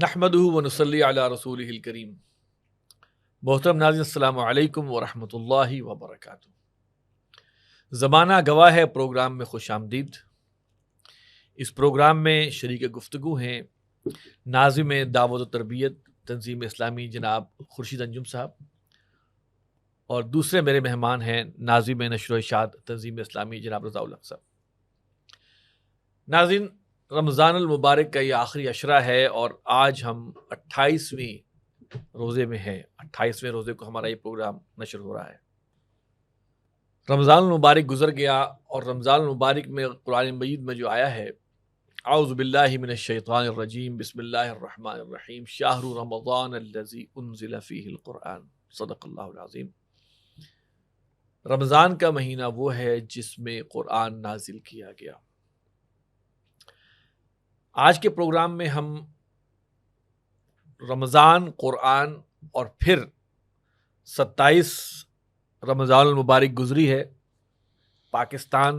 نحمدہ ونصلی علی رسولہ الکریم۔ محترم ناظرین، السلام علیکم ورحمۃ اللہ وبرکاتہ۔ زمانہ گواہ ہے پروگرام میں خوش آمدید۔ اس پروگرام میں شریک گفتگو ہیں ناظم دعوت و تربیت تنظیم اسلامی جناب خورشید انجم صاحب، اور دوسرے میرے مہمان ہیں ناظم نشر و اشاعت تنظیم اسلامی جناب رضا الحق صاحب۔ ناظرین، رمضان المبارک کا یہ آخری عشرہ ہے اور آج ہم 28ویں روزے میں ہیں۔ 28ویں روزے کو ہمارا یہ پروگرام نشر ہو رہا ہے۔ رمضان المبارک گزر گیا اور رمضان المبارک میں قرآن مجید میں جو آیا ہے، اعوذ باللہ من الشیطان الرجیم، بسم اللہ الرحمن الرحیم، شہر رمضان الذی انزل فیہ القرآن، صدق اللہ العظیم۔ رمضان کا مہینہ وہ ہے جس میں قرآن نازل کیا گیا۔ آج کے پروگرام میں ہم رمضان، قرآن اور پھر 27 رمضان المبارک گزری ہے۔ پاکستان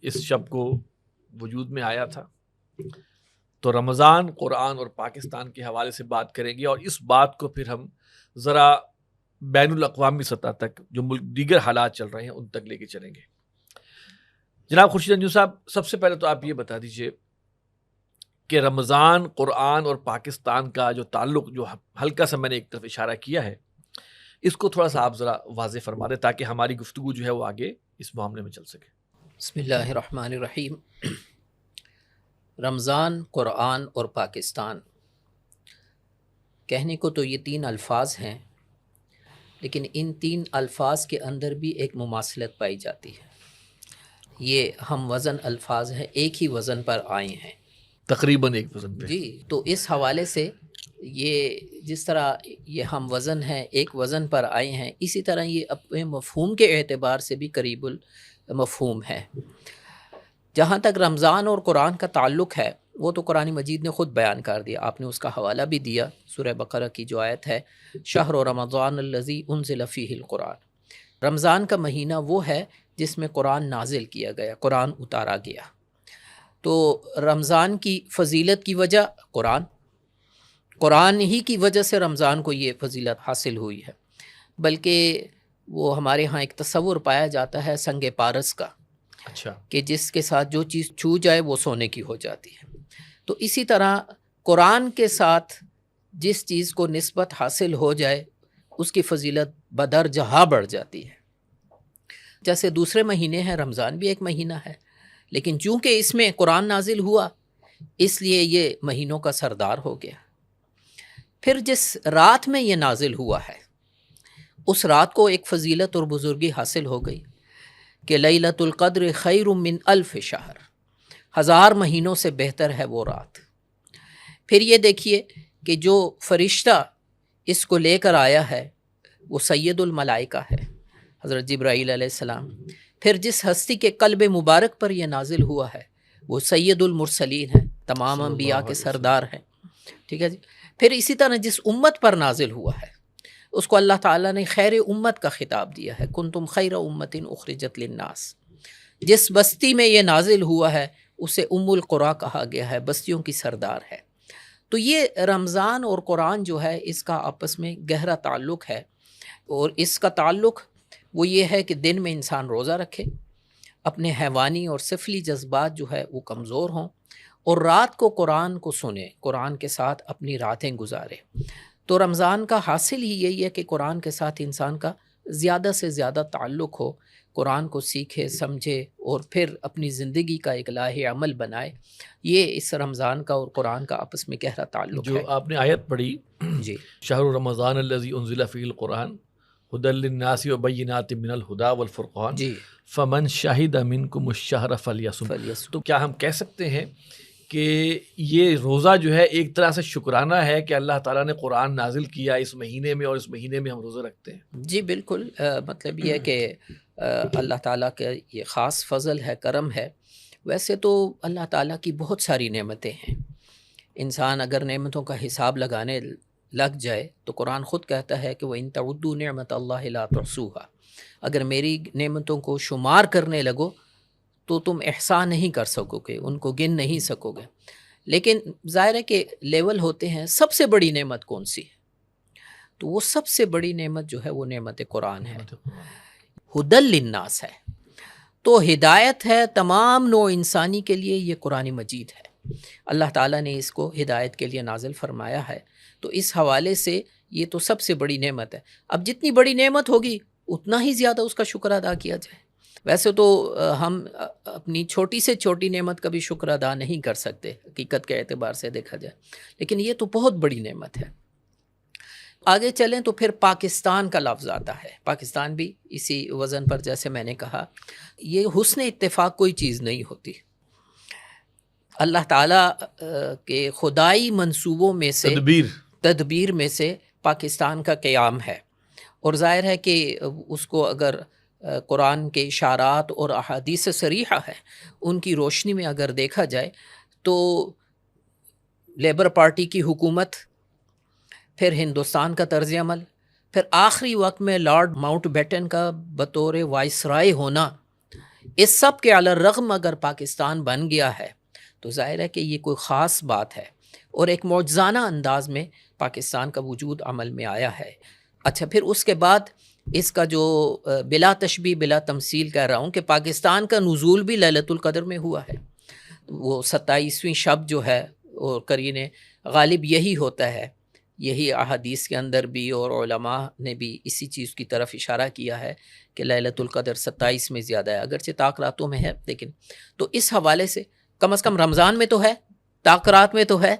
اس شب کو وجود میں آیا تھا، تو رمضان، قرآن اور پاکستان کے حوالے سے بات کریں گے، اور اس بات کو پھر ہم ذرا بین الاقوامی سطح تک، جو ملک دیگر حالات چل رہے ہیں ان تک لے کے چلیں گے۔ جناب خورشید انجم صاحب، سب سے پہلے تو آپ یہ بتا دیجئے کہ رمضان، قرآن اور پاکستان کا جو تعلق، جو ہلکا سا میں نے ایک طرف اشارہ کیا ہے، اس کو تھوڑا سا آپ ذرا واضح فرما دیں تاکہ ہماری گفتگو جو ہے وہ آگے اس معاملے میں چل سکے۔ بسم اللہ الرحمن الرحیم۔ رمضان، قرآن اور پاکستان، کہنے کو تو یہ 3 الفاظ ہیں، لیکن ان 3 الفاظ کے اندر بھی ایک مماثلت پائی جاتی ہے۔ یہ ہم وزن الفاظ ہیں، ایک ہی وزن پر آئے ہیں، تقریباً ایک وزن پہ۔ جی، تو اس حوالے سے یہ جس طرح یہ ہم وزن ہیں، ایک وزن پر آئے ہیں، اسی طرح یہ اپنے مفہوم کے اعتبار سے بھی قریب المفہوم ہے۔ جہاں تک رمضان اور قرآن کا تعلق ہے، وہ تو قرآن مجید نے خود بیان کر دیا، آپ نے اس کا حوالہ بھی دیا۔ سورہ بقرہ کی جو آیت ہے، شہر رمضان الذی انزل فیہ القرآن، رمضان کا مہینہ وہ ہے جس میں قرآن نازل کیا گیا، قرآن اتارا گیا۔ تو رمضان کی فضیلت کی وجہ قرآن ہی کی وجہ سے رمضان کو یہ فضیلت حاصل ہوئی ہے، بلکہ وہ ہمارے ہاں ایک تصور پایا جاتا ہے سنگ پارس کا، اچھا، کہ جس کے ساتھ جو چیز چھو جائے وہ سونے کی ہو جاتی ہے۔ تو اسی طرح قرآن کے ساتھ جس چیز کو نسبت حاصل ہو جائے اس کی فضیلت بدرجہ بڑھ جاتی ہے۔ جیسے دوسرے مہینے ہیں، رمضان بھی ایک مہینہ ہے، لیکن چونکہ اس میں قرآن نازل ہوا اس لیے یہ مہینوں کا سردار ہو گیا۔ پھر جس رات میں یہ نازل ہوا ہے اس رات کو ایک فضیلت اور بزرگی حاصل ہو گئی کہ لیلۃ القدر خیر من الف شہر، 1000 مہینوں سے بہتر ہے وہ رات۔ پھر یہ دیکھیے کہ جو فرشتہ اس کو لے کر آیا ہے وہ سید الملائکہ ہے، حضرت جبرائیل علیہ السلام۔ پھر جس ہستی کے قلب مبارک پر یہ نازل ہوا ہے وہ سید المرسلین ہے، تمام انبیاء کے سردار ہیں، ٹھیک ہے جی۔ پھر اسی طرح جس امت پر نازل ہوا ہے اس کو اللہ تعالیٰ نے خیر امت کا خطاب دیا ہے، کنتم خیر امت اخرجت للناس۔ جس بستی میں یہ نازل ہوا ہے اسے ام القریٰ کہا گیا ہے، بستیوں کی سردار ہے۔ تو یہ رمضان اور قرآن جو ہے اس کا آپس میں گہرا تعلق ہے، اور اس کا تعلق وہ یہ ہے کہ دن میں انسان روزہ رکھے، اپنے حیوانی اور سفلی جذبات جو ہے وہ کمزور ہوں، اور رات کو قرآن کو سنے، قرآن کے ساتھ اپنی راتیں گزارے۔ تو رمضان کا حاصل ہی یہی ہے کہ قرآن کے ساتھ انسان کا زیادہ سے زیادہ تعلق ہو، قرآن کو سیکھے، سمجھے، اور پھر اپنی زندگی کا ایک لاہ عمل بنائے۔ یہ اس رمضان کا اور قرآن کا آپس میں گہرا تعلق ہے۔ جو آپ نے آیت پڑھی، جی، شہر رمضان الذی انزل فیہ القرآن ھدی للناس وبینات من الھدی والفرقان جی، فمن شہد منکم الشہر فلیصم۔ تو کیا ہم کہہ سکتے ہیں کہ یہ روزہ جو ہے ایک طرح سے شکرانہ ہے کہ اللہ تعالیٰ نے قرآن نازل کیا اس مہینے میں، اور اس مہینے میں ہم روزہ رکھتے ہیں؟ جی بالکل، مطلب یہ ہے کہ اللہ تعالیٰ کا یہ خاص فضل ہے، کرم ہے۔ ویسے تو اللہ تعالیٰ کی بہت ساری نعمتیں ہیں، انسان اگر نعمتوں کا حساب لگانے لگ جائے تو قرآن خود کہتا ہے کہ وَإِن تَعُدُّوا نِعْمَتَ اللَّهِ لَا تُحْصُوهَا، اگر میری نعمتوں کو شمار کرنے لگو تو تم احصا نہیں کر سکو گے، ان کو گن نہیں سکو گے۔ لیکن ظاہر ہے کہ لیول ہوتے ہیں. سب سے بڑی نعمت کون سی ہے؟ تو وہ سب سے بڑی نعمت جو ہے وہ نعمت قرآن ہے. ہدی للناس ہے، تو ہدایت ہے تمام نوع انسانی کے لیے. یہ قرآن مجید ہے، اللہ تعالیٰ نے اس کو ہدایت کے لیے نازل فرمایا ہے. تو اس حوالے سے یہ تو سب سے بڑی نعمت ہے. اب جتنی بڑی نعمت ہوگی اتنا ہی زیادہ اس کا شکر ادا کیا جائے. ویسے تو ہم اپنی چھوٹی سے چھوٹی نعمت کا بھی شکر ادا نہیں کر سکتے حقیقت کے اعتبار سے دیکھا جائے، لیکن یہ تو بہت بڑی نعمت ہے. آگے چلیں تو پھر پاکستان کا لفظ آتا ہے. پاکستان بھی اسی وزن پر، جیسے میں نے کہا، یہ حسن اتفاق کوئی چیز نہیں ہوتی. اللہ تعالیٰ کے خدائی منصوبوں میں سے، تدبیر میں سے پاکستان کا قیام ہے. اور ظاہر ہے کہ اس کو اگر قرآن کے اشارات اور احادیث صریحہ ہے ان کی روشنی میں اگر دیکھا جائے تو لیبر پارٹی کی حکومت، پھر ہندوستان کا طرز عمل، پھر آخری وقت میں لارڈ ماؤنٹ بیٹن کا بطور وائسرائے ہونا، اس سب کے علی الرغم اگر پاکستان بن گیا ہے تو ظاہر ہے کہ یہ کوئی خاص بات ہے اور ایک معجزانہ انداز میں پاکستان کا وجود عمل میں آیا ہے. اچھا، پھر اس کے بعد اس کا جو بلا تشبیہ بلا تمثیل کہہ رہا ہوں کہ پاکستان کا نزول بھی لیلۃ القدر میں ہوا ہے. وہ 27ویں شب جو ہے، اور قرین غالب یہی ہوتا ہے، یہی احادیث کے اندر بھی اور علماء نے بھی اسی چیز کی طرف اشارہ کیا ہے کہ لیلۃ القدر 27 میں زیادہ ہے، اگرچہ طاق راتوں میں ہے. لیکن تو اس حوالے سے کم از کم رمضان میں تو ہے، طاق رات میں تو ہے،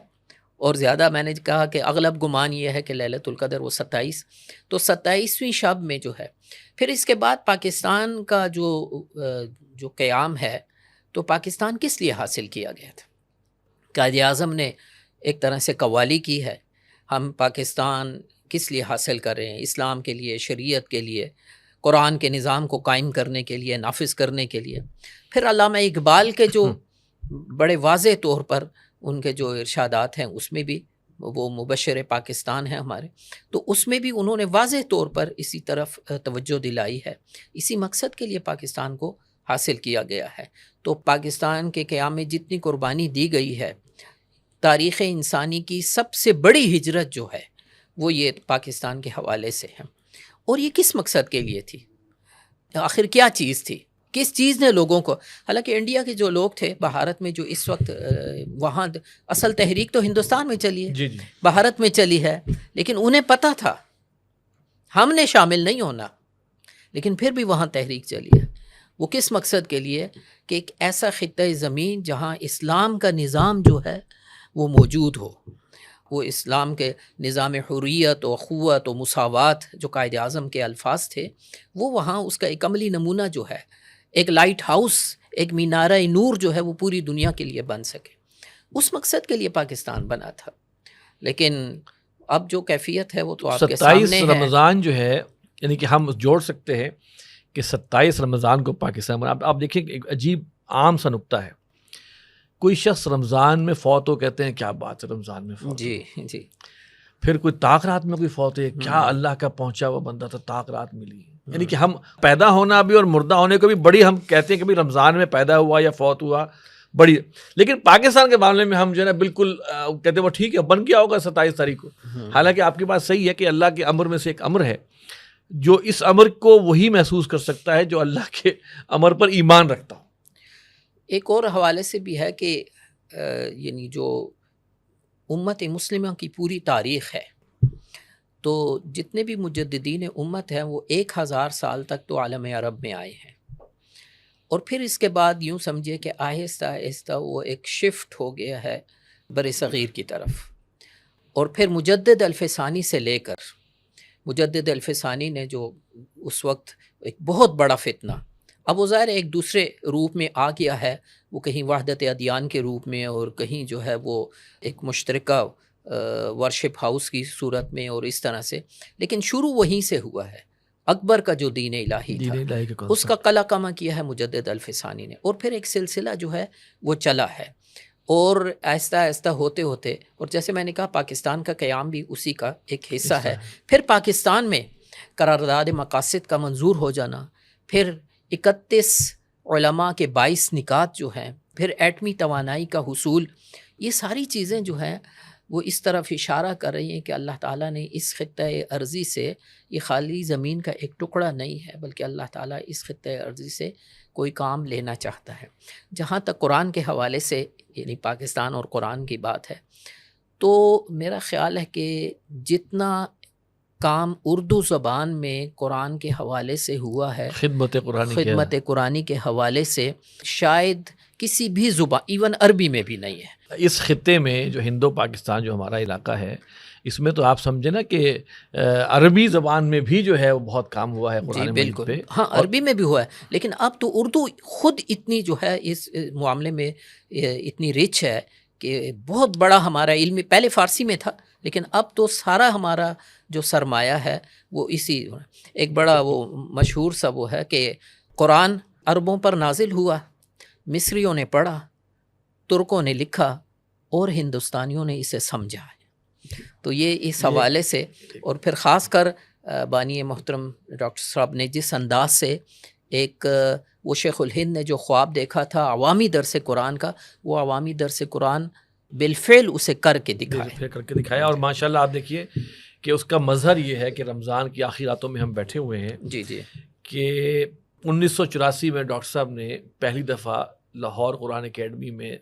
اور زیادہ میں نے کہا کہ اغلب گمان یہ ہے کہ لیلۃ القدر وہ 27. تو 27ویں شب میں جو ہے. پھر اس کے بعد پاکستان کا جو قیام ہے، تو پاکستان کس لیے حاصل کیا گیا تھا؟ قائد اعظم نے ایک طرح سے قوالی کی ہے، ہم پاکستان کس لیے حاصل کر رہے ہیں؟ اسلام کے لیے، شریعت کے لیے، قرآن کے نظام کو قائم کرنے کے لیے، نافذ کرنے کے لیے. پھر علامہ اقبال کے جو بڑے واضح طور پر ان کے جو ارشادات ہیں، اس میں بھی وہ مبشر پاکستان ہیں ہمارے، تو اس میں بھی انہوں نے واضح طور پر اسی طرف توجہ دلائی ہے. اسی مقصد کے لیے پاکستان کو حاصل کیا گیا ہے. تو پاکستان کے قیام میں جتنی قربانی دی گئی ہے، تاریخ انسانی کی سب سے بڑی ہجرت جو ہے وہ یہ پاکستان کے حوالے سے ہے. اور یہ کس مقصد کے لیے تھی؟ آخر کیا چیز تھی؟ کس چیز نے لوگوں کو، حالانکہ انڈیا کے جو لوگ تھے بھارت میں، جو اس وقت وہاں اصل تحریک تو ہندوستان میں چلی ہے، بھارت میں چلی ہے، لیکن انہیں پتہ تھا ہم نے شامل نہیں ہونا، لیکن پھر بھی وہاں تحریک چلی ہے. وہ کس مقصد کے لیے؟ کہ ایک ایسا خطہ زمین جہاں اسلام کا نظام جو ہے وہ موجود ہو، وہ اسلام کے نظام حریت و اخوت و مساوات جو قائد اعظم کے الفاظ تھے، وہ وہاں اس کا ایک عملی نمونہ جو ہے، ایک لائٹ ہاؤس، ایک مینارہ نور جو ہے وہ پوری دنیا کے لیے بن سکے. اس مقصد کے لیے پاکستان بنا تھا. لیکن اب جو کیفیت ہے وہ تو آپ کے سامنے ہے. 27 رمضان جو ہے، یعنی کہ ہم جوڑ سکتے ہیں کہ 27 رمضان کو پاکستان بنا. آپ دیکھیں ایک عجیب عام سا نکتہ ہے، کوئی شخص رمضان میں فوت ہو، کہتے ہیں کیا بات ہے رمضان میں فوت. جی. پھر کوئی طاق رات میں کوئی فوت ہے، کیا اللہ کا پہنچا ہوا بندہ تھا، طاق رات ملی. یعنی کہ ہم پیدا ہونا بھی اور مردہ ہونے کو بھی بڑی، ہم کہتے ہیں کہ بھائی رمضان میں پیدا ہوا یا فوت ہوا بڑی. لیکن پاکستان کے معاملے میں ہم جو ہے نا بالکل کہتے ہیں وہ ٹھیک ہے، بن گیا ہوگا 27 تاریخ کو. حالانکہ آپ کی بات صحیح ہے کہ اللہ کے امر میں سے ایک امر ہے، جو اس امر کو وہی محسوس کر سکتا ہے جو اللہ کے امر پر ایمان رکھتا ہو. ایک اور حوالے سے بھی ہے کہ یعنی جو امت مسلمہ کی پوری تاریخ ہے، تو جتنے بھی مجددین امت ہیں وہ 1000 سال تک تو عالم عرب میں آئے ہیں، اور پھر اس کے بعد یوں سمجھے کہ آہستہ آہستہ وہ ایک شفٹ ہو گیا ہے بر صغیر کی طرف. اور پھر مجدد الفسانی سے لے کر مجدد الفسانی نے جو اس وقت ایک بہت بڑا فتنہ، اب وہ ظاہر ایک دوسرے روپ میں آ گیا ہے، وہ کہیں وحدت ادیان کے روپ میں، اور کہیں جو ہے وہ ایک مشترکہ ورشپ ہاؤس کی صورت میں، اور اس طرح سے. لیکن شروع وہیں سے ہوا ہے. اکبر کا جو دین الہی تھا اس کا قلع کما کیا ہے مجدد الفسانی نے، اور پھر ایک سلسلہ جو ہے وہ چلا ہے، اور آہستہ آہستہ ہوتے ہوتے، اور جیسے میں نے کہا پاکستان کا قیام بھی اسی کا ایک حصہ ہے. پھر پاکستان میں قرارداد مقاصد کا منظور ہو جانا، پھر 31 علماء کے 22 نکات جو ہیں، پھر ایٹمی توانائی کا حصول، یہ ساری چیزیں جو ہیں وہ اس طرف اشارہ کر رہی ہیں کہ اللہ تعالیٰ نے اس خطۂ ارضی سے، یہ خالی زمین کا ایک ٹکڑا نہیں ہے بلکہ اللہ تعالیٰ اس خطۂ ارضی سے کوئی کام لینا چاہتا ہے۔ جہاں تک قرآن کے حوالے سے یعنی پاکستان اور قرآن کی بات ہے، تو میرا خیال ہے کہ جتنا کام اردو زبان میں قرآن کے حوالے سے ہوا ہے، خدمت قرآنی کے حوالے سے شاید کسی بھی زبان، ایون عربی میں بھی نہیں ہے۔ اس خطے میں جو ہندو پاکستان جو ہمارا علاقہ ہے، اس میں تو آپ سمجھے نا کہ عربی زبان میں بھی جو ہے وہ بہت کام ہوا ہے قرآن مجید پہ۔ ہاں عربی میں بھی ہوا ہے، لیکن اب تو اردو خود اتنی جو ہے اس معاملے میں اتنی رچ ہے کہ بہت بڑا ہمارا علم، پہلے فارسی میں تھا لیکن اب تو سارا ہمارا جو سرمایہ ہے وہ اسی، ایک بڑا وہ مشہور سا وہ ہے کہ قرآن عربوں پر نازل ہوا، مصریوں نے پڑھا، ترکوں نے لکھا اور ہندوستانیوں نے اسے سمجھا ہے۔ تو یہ اس حوالے سے، اور پھر خاص کر بانی محترم ڈاکٹر صاحب نے جس انداز سے ایک وہ شیخ الہند نے جو خواب دیکھا تھا عوامی درس قرآن کا، وہ عوامی درس قرآن بالفعل اسے کر کے دکھایا اور ماشاءاللہ آپ دیکھیے کہ اس کا مظہر یہ ہے کہ رمضان کی آخری راتوں میں ہم بیٹھے ہوئے ہیں جی کہ 1984 میں ڈاکٹر صاحب نے پہلی دفعہ لاہور قرآن اکیڈمی میں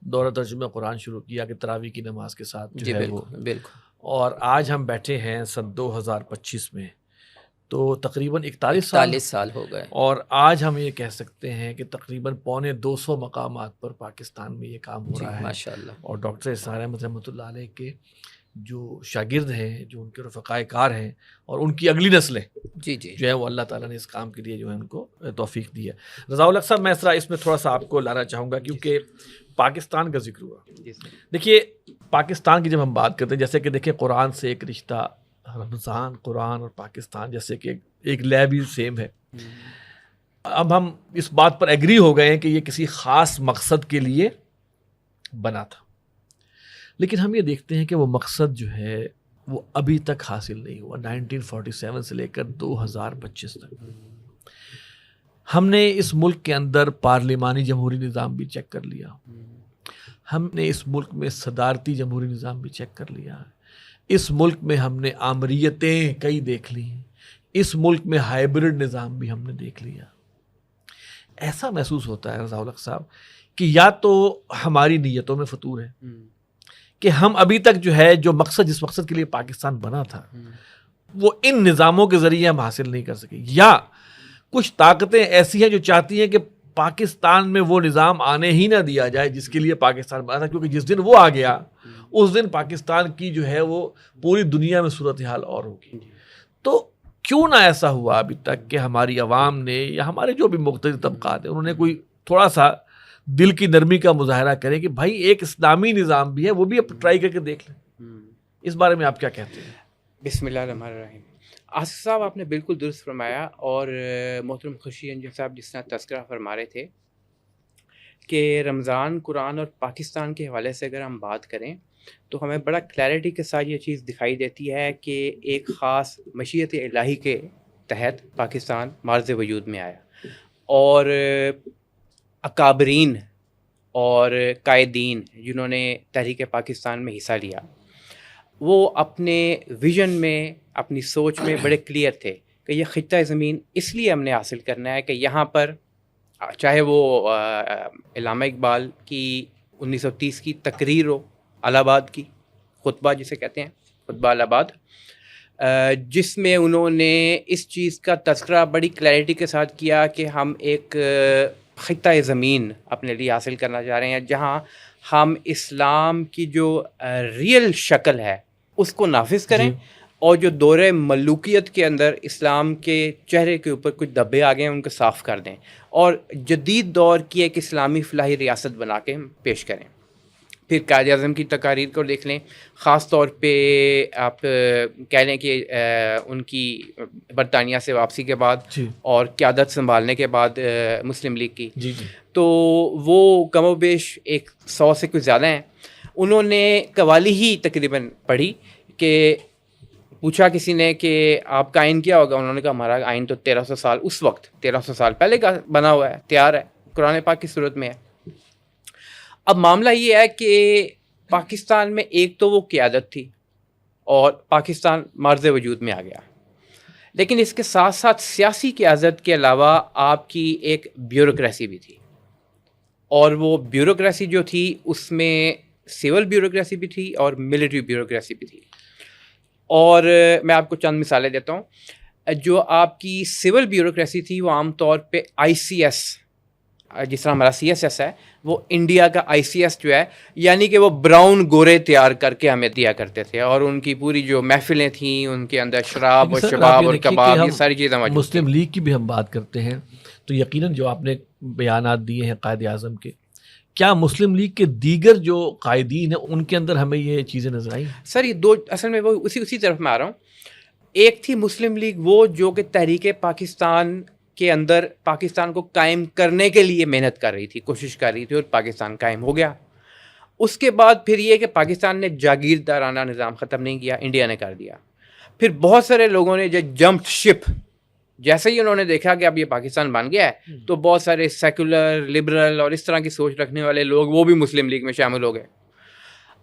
دورہ ترجمہ قرآن شروع کیا کہ تراویح کی نماز کے ساتھ جو ہے وہ، بالکل، اور آج ہم بیٹھے ہیں سن 2025 میں، تو تقریباً 41 سال ہو گئے، اور آج ہم یہ کہہ سکتے ہیں کہ تقریباً 250 مقامات پر پاکستان میں یہ کام ہو رہا ہے ماشاءاللہ۔ اور ڈاکٹر اسرار احمد رحمۃ اللہ علیہ کے جو شاگرد ہیں، جو ان کے رفقائے کار ہیں، اور ان کی اگلی نسلیں جو ہے وہ اللہ تعالیٰ نے اس کام کے لیے جو ہے ان کو توفیق دی ہے۔ رضا الحق صاحب، میں اس میں تھوڑا سا آپ کو لانا چاہوں گا کیونکہ پاکستان کا ذکر ہوا۔ دیکھیے پاکستان کی جب ہم بات کرتے ہیں، جیسے کہ دیکھیں قرآن سے ایک رشتہ، رمضان، قرآن اور پاکستان جیسے کہ ایک لیب ہی سیم ہے۔ اب ہم اس بات پر ایگری ہو گئے ہیں کہ یہ کسی خاص مقصد کے لیے بنا تھا، لیکن ہم یہ دیکھتے ہیں کہ وہ مقصد جو ہے وہ ابھی تک حاصل نہیں ہوا۔ 1947 سے لے کر 2025 تک ہم نے اس ملک کے اندر پارلیمانی جمہوری نظام بھی چیک کر لیا، ہم نے اس ملک میں صدارتی جمہوری نظام بھی چیک کر لیا، اس ملک میں ہم نے آمریتیں کئی دیکھ لی، اس ملک میں ہائیبرڈ نظام بھی ہم نے دیکھ لیا۔ ایسا محسوس ہوتا ہے رضا الحق صاحب کہ یا تو ہماری نیتوں میں فطور ہے کہ ہم ابھی تک جو ہے جو مقصد، جس مقصد کے لیے پاکستان بنا تھا، وہ ان نظاموں کے ذریعے ہم حاصل نہیں کر سکے، یا کچھ طاقتیں ایسی ہیں جو چاہتی ہیں کہ پاکستان میں وہ نظام آنے ہی نہ دیا جائے جس کے لیے پاکستان بنا تھا، کیونکہ جس دن وہ آ گیا اس دن پاکستان کی جو ہے وہ پوری دنیا میں صورتحال اور ہوگی۔ تو کیوں نہ ایسا ہوا ابھی تک کہ ہماری عوام نے یا ہمارے جو بھی مختلف طبقات ہیں انہوں نے کوئی تھوڑا سا دل کی نرمی کا مظاہرہ کریں کہ بھائی ایک اسلامی نظام بھی ہے، وہ بھی اب ٹرائی کر کے دیکھ لیں۔ اس بارے میں آپ کیا کہتے ہیں؟ بسم اللہ الرحمن الرحیم۔ آصف صاحب آپ نے بالکل درست فرمایا، اور محترم خوشی انجم صاحب جس طرح تذکرہ فرما رہے تھے کہ رمضان، قرآن اور پاکستان کے حوالے سے اگر ہم بات کریں تو ہمیں بڑا کلیئرٹی کے ساتھ یہ چیز دکھائی دیتی ہے کہ ایک خاص مشیت الہی کے تحت پاکستان معرض وجود میں آیا، اور اکابرین اور قائدین جنہوں نے تحریک پاکستان میں حصہ لیا وہ اپنے ویژن میں، اپنی سوچ میں بڑے کلیئر تھے کہ یہ خطہ زمین اس لیے ہم نے حاصل کرنا ہے کہ یہاں پر چاہے وہ علامہ اقبال کی 1930 کی تقریر ہو، الہ آباد کی خطبہ جسے کہتے ہیں، خطبہ الہ آباد، جس میں انہوں نے اس چیز کا تذکرہ بڑی کلیئرٹی کے ساتھ کیا کہ ہم ایک خطہ زمین اپنے لیے حاصل کرنا چاہ رہے ہیں جہاں ہم اسلام کی جو ریئل شکل ہے اس کو نافذ کریں، اور جو دور ملوکیت کے اندر اسلام کے چہرے کے اوپر کچھ دھبے آ گئے ہیں ان کو صاف کر دیں، اور جدید دور کی ایک اسلامی فلاحی ریاست بنا کے پیش کریں۔ پھر قائد اعظم کی تقاریر کو دیکھ لیں، خاص طور پہ آپ کہہ لیں کہ ان کی برطانیہ سے واپسی کے بعد اور قیادت سنبھالنے کے بعد مسلم لیگ کی، تو وہ کم و بیش 100 سے کچھ زیادہ ہیں۔ انہوں نے قوالی ہی تقریباً پڑھی کہ پوچھا کسی نے کہ آپ کا آئین کیا ہوگا، انہوں نے کہا ہمارا آئین تو 1300 سال اس وقت 1300 سال پہلے کا بنا ہوا ہے، تیار ہے، قرآن پاک کی صورت میں ہے۔ اب معاملہ یہ ہے کہ پاکستان میں ایک تو وہ قیادت تھی اور پاکستان مرز وجود میں آ گیا، لیکن اس کے ساتھ ساتھ سیاسی قیادت کے علاوہ آپ کی ایک بیوروکریسی بھی تھی، اور وہ بیوروکریسی جو تھی اس میں سول بیوروکریسی بھی تھی اور ملٹری بیوروکریسی بھی تھی. اور میں آپ کو چند مثالیں دیتا ہوں. جو آپ کی سول بیوروکریسی تھی وہ عام طور پہ آئی سی ایس، جس طرح ہمارا سی ایس ایس ہے، وہ انڈیا کا آئی سی ایس جو ہے، یعنی کہ وہ براؤن گورے تیار کر کے ہمیں دیا کرتے تھے، اور ان کی پوری جو محفلیں تھیں ان کے اندر شراب اور شباب اور کباب یہ ساری چیزیں موجود. مسلم لیگ کی بھی ہم بات کرتے ہیں تو یقیناً جو آپ نے بیانات دیے ہیں قائد اعظم کے، کیا مسلم لیگ کے دیگر جو قائدین ہیں ان کے اندر ہمیں یہ چیزیں نظر آئیں؟ سر یہ دو اصل میں وہ اسی طرف میں آ رہا ہوں. ایک تھی مسلم لیگ وہ جو کہ تحریک پاکستان کے اندر پاکستان کو قائم کرنے کے لیے محنت کر رہی تھی، کوشش کر رہی تھی، اور پاکستان قائم ہو گیا. اس کے بعد پھر یہ کہ پاکستان نے جاگیردارانہ نظام ختم نہیں کیا، انڈیا نے کر دیا. پھر بہت سارے لوگوں نے جو جمپڈ شپ، جیسے ہی انہوں نے دیکھا کہ اب یہ پاکستان بن گیا ہے تو بہت سارے سیکولر، لبرل اور اس طرح کی سوچ رکھنے والے لوگ وہ بھی مسلم لیگ میں شامل ہو گئے.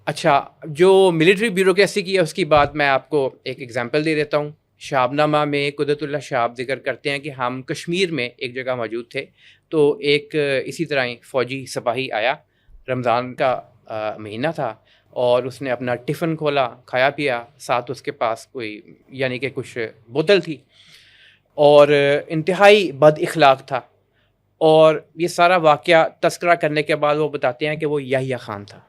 اچھا، جو ملٹری بیوروکریسی کی ہے اس کی بات میں آپ کو ایک ایگزامپل دے دیتا ہوں. شہاب نامہ میں قدرت اللہ شہاب ذکر کرتے ہیں کہ ہم کشمیر میں ایک جگہ موجود تھے تو ایک اسی طرح فوجی سپاہی آیا، رمضان کا مہینہ تھا، اور اس نے اپنا ٹفن کھولا، کھایا پیا، ساتھ اس کے پاس کوئی یعنی کہ کچھ بوتل تھی، اور انتہائی بد اخلاق تھا. اور یہ سارا واقعہ تذکرہ کرنے کے بعد وہ بتاتے ہیں کہ وہ یحییٰ خان تھا.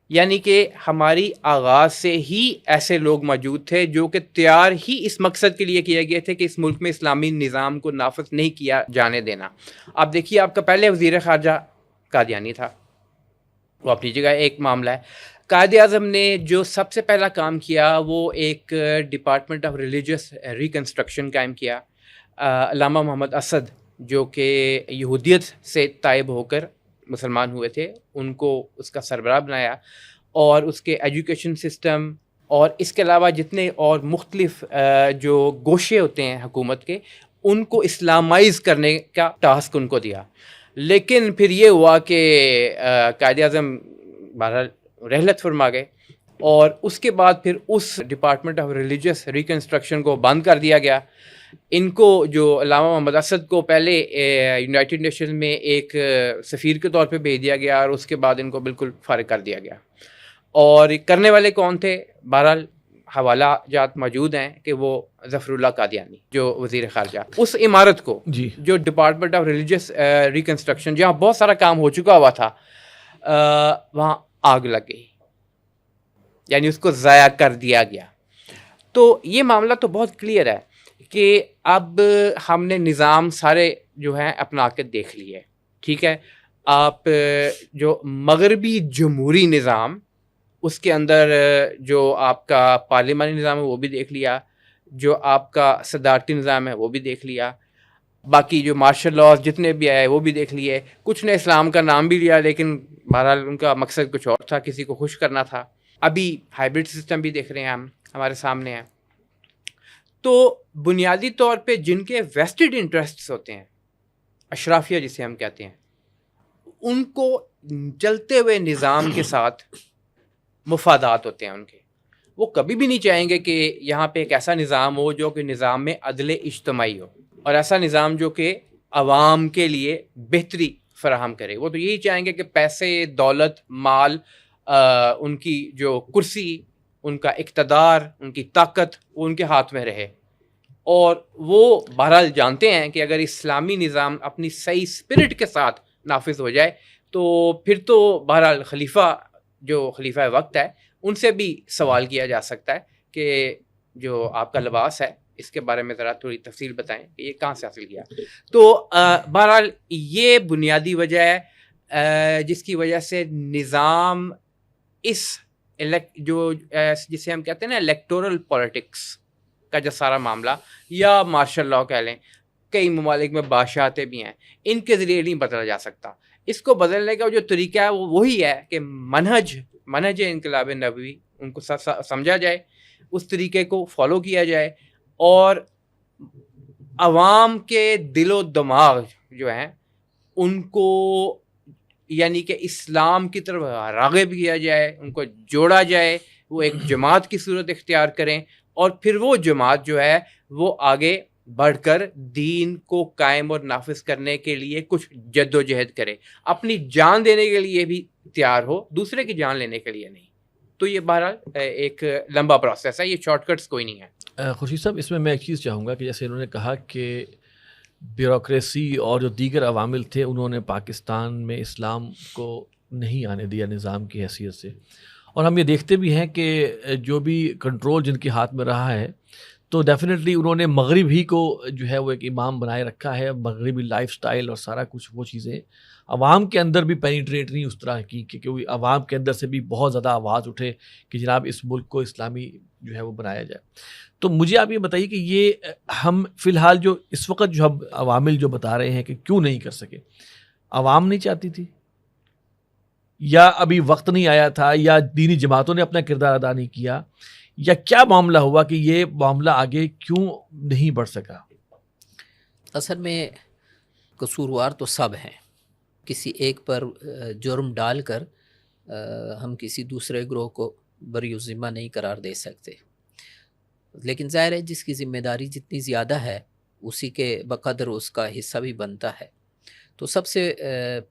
یعنی کہ ہماری آغاز سے ہی ایسے لوگ موجود تھے جو کہ تیار ہی اس مقصد کے لیے کیے گئے تھے کہ اس ملک میں اسلامی نظام کو نافذ نہیں کیا جانے دینا. آپ دیکھیے، آپ کا پہلے وزیر خارجہ قادیانی تھا، وہ اپنی جگہ ایک معاملہ ہے. قائد اعظم نے جو سب سے پہلا کام کیا وہ ایک ڈپارٹمنٹ آف ریلیجس ریکنسٹرکشن قائم کیا. علامہ محمد اسد جو کہ یہودیت سے تائب ہو کر مسلمان ہوئے تھے، ان کو اس کا سربراہ بنایا، اور اس کے ایجوکیشن سسٹم اور اس کے علاوہ جتنے اور مختلف جو گوشے ہوتے ہیں حکومت کے، ان کو اسلامائز کرنے کا ٹاسک ان کو دیا. لیکن پھر یہ ہوا کہ قائد اعظم بہرحال رحلت فرما گئے، اور اس کے بعد پھر اس ڈپارٹمنٹ آف ریلیجس ریکنسٹرکشن کو بند کر دیا گیا. ان کو جو علامہ محمد اسد کو پہلے یونائٹڈ نیشن میں ایک سفیر کے طور پہ بھیج دیا گیا، اور اس کے بعد ان کو بالکل فارغ کر دیا گیا. اور کرنے والے کون تھے؟ بہرحال حوالہ جات موجود ہیں کہ وہ ظفر اللہ قادیانی جو وزیر خارجہ، اس عمارت کو جو ڈپارٹمنٹ آف ریلیجس ریکنسٹرکشن جہاں بہت سارا کام ہو چکا ہوا تھا، وہاں آگ لگ گئی، یعنی اس کو ضائع کر دیا گیا. تو یہ معاملہ تو بہت کلیئر ہے کہ اب ہم نے نظام سارے جو ہیں اپنا کے دیکھ لیے. ٹھیک ہے، آپ جو مغربی جمہوری نظام، اس کے اندر جو آپ کا پارلیمانی نظام ہے وہ بھی دیکھ لیا، جو آپ کا صدارتی نظام ہے وہ بھی دیکھ لیا، باقی جو مارشل لاز جتنے بھی آئے وہ بھی دیکھ لیے. کچھ نے اسلام کا نام بھی لیا لیکن بہرحال ان کا مقصد کچھ اور تھا، کسی کو خوش کرنا تھا. ابھی ہائبرڈ سسٹم بھی دیکھ رہے ہیں ہم، ہمارے سامنے ہیں. تو بنیادی طور پہ جن کے ویسٹڈ انٹرسٹس ہوتے ہیں، اشرافیہ جسے ہم کہتے ہیں، ان کو چلتے ہوئے نظام کے ساتھ مفادات ہوتے ہیں ان کے. وہ کبھی بھی نہیں چاہیں گے کہ یہاں پہ ایک ایسا نظام ہو جو کہ نظام میں عدل اجتماعی ہو، اور ایسا نظام جو کہ عوام کے لیے بہتری فراہم کرے. وہ تو یہی چاہیں گے کہ پیسے، دولت، مال، ان کی جو کرسی، ان کا اقتدار، ان کی طاقت، وہ ان کے ہاتھ میں رہے. اور وہ بہرحال جانتے ہیں کہ اگر اسلامی نظام اپنی صحیح اسپرٹ کے ساتھ نافذ ہو جائے تو پھر تو بہرحال خلیفہ جو خلیفہ وقت ہے ان سے بھی سوال کیا جا سکتا ہے کہ جو آپ کا لباس ہے اس کے بارے میں ذرا تھوڑی تفصیل بتائیں کہ یہ کہاں سے حاصل کیا. تو بہرحال یہ بنیادی وجہ ہے جس کی وجہ سے نظام اس جو جسے ہم کہتے ہیں نا الیکٹورل پولیٹکس کا جو سارا معاملہ، یا مارشل لاء کہہ لیں، کئی ممالک میں بادشاہتیں بھی ہیں، ان کے ذریعے نہیں بدلا جا سکتا. اس کو بدلنے کا جو طریقہ ہے وہ وہی ہے کہ منہج انقلاب نبوی ان کو سمجھا جائے، اس طریقے کو فالو کیا جائے، اور عوام کے دل و دماغ جو ہیں ان کو یعنی کہ اسلام کی طرف راغب کیا جائے، ان کو جوڑا جائے، وہ ایک جماعت کی صورت اختیار کریں، اور پھر وہ جماعت جو ہے وہ آگے بڑھ کر دین کو قائم اور نافذ کرنے کے لیے کچھ جد و جہد کرے، اپنی جان دینے کے لیے بھی تیار ہو، دوسرے کی جان لینے کے لیے نہیں۔ تو یہ بہرحال ایک لمبا پروسیس ہے، یہ شارٹ کٹس کوئی نہیں ہے۔ خورشید صاحب، اس میں ایک چیز چاہوں گا کہ جیسے انہوں نے کہا کہ بیوروکریسی اور جو دیگر عوامل تھے انہوں نے پاکستان میں اسلام کو نہیں آنے دیا نظام کی حیثیت سے، اور ہم یہ دیکھتے بھی ہیں کہ جو بھی کنٹرول جن کے ہاتھ میں رہا ہے تو ڈیفینیٹلی انہوں نے مغرب ہی کو جو ہے وہ ایک امام بنائے رکھا ہے، مغربی لائف سٹائل اور سارا کچھ وہ چیزیں عوام کے اندر بھی پینیٹریٹ نہیں اس طرح کی کہ عوام کے اندر سے بھی بہت زیادہ آواز اٹھے کہ جناب اس ملک کو اسلامی جو ہے وہ بنایا جائے۔ تو مجھے آپ یہ بتائیے کہ یہ ہم فی الحال جو اس وقت جو ہم عوامل جو بتا رہے ہیں کہ کیوں نہیں کر سکے، عوام نہیں چاہتی تھی، یا ابھی وقت نہیں آیا تھا، یا دینی جماعتوں نے اپنا کردار ادا نہیں کیا، یا کیا معاملہ ہوا کہ یہ معاملہ آگے کیوں نہیں بڑھ سکا؟ اصل میں قصوروار تو سب ہیں، کسی ایک پر جرم ڈال کر ہم کسی دوسرے گروہ کو بری ذمہ نہیں قرار دے سکتے، لیکن ظاہر ہے جس کی ذمہ داری جتنی زیادہ ہے اسی کے بقدر اس کا حصہ بھی بنتا ہے۔ تو سب سے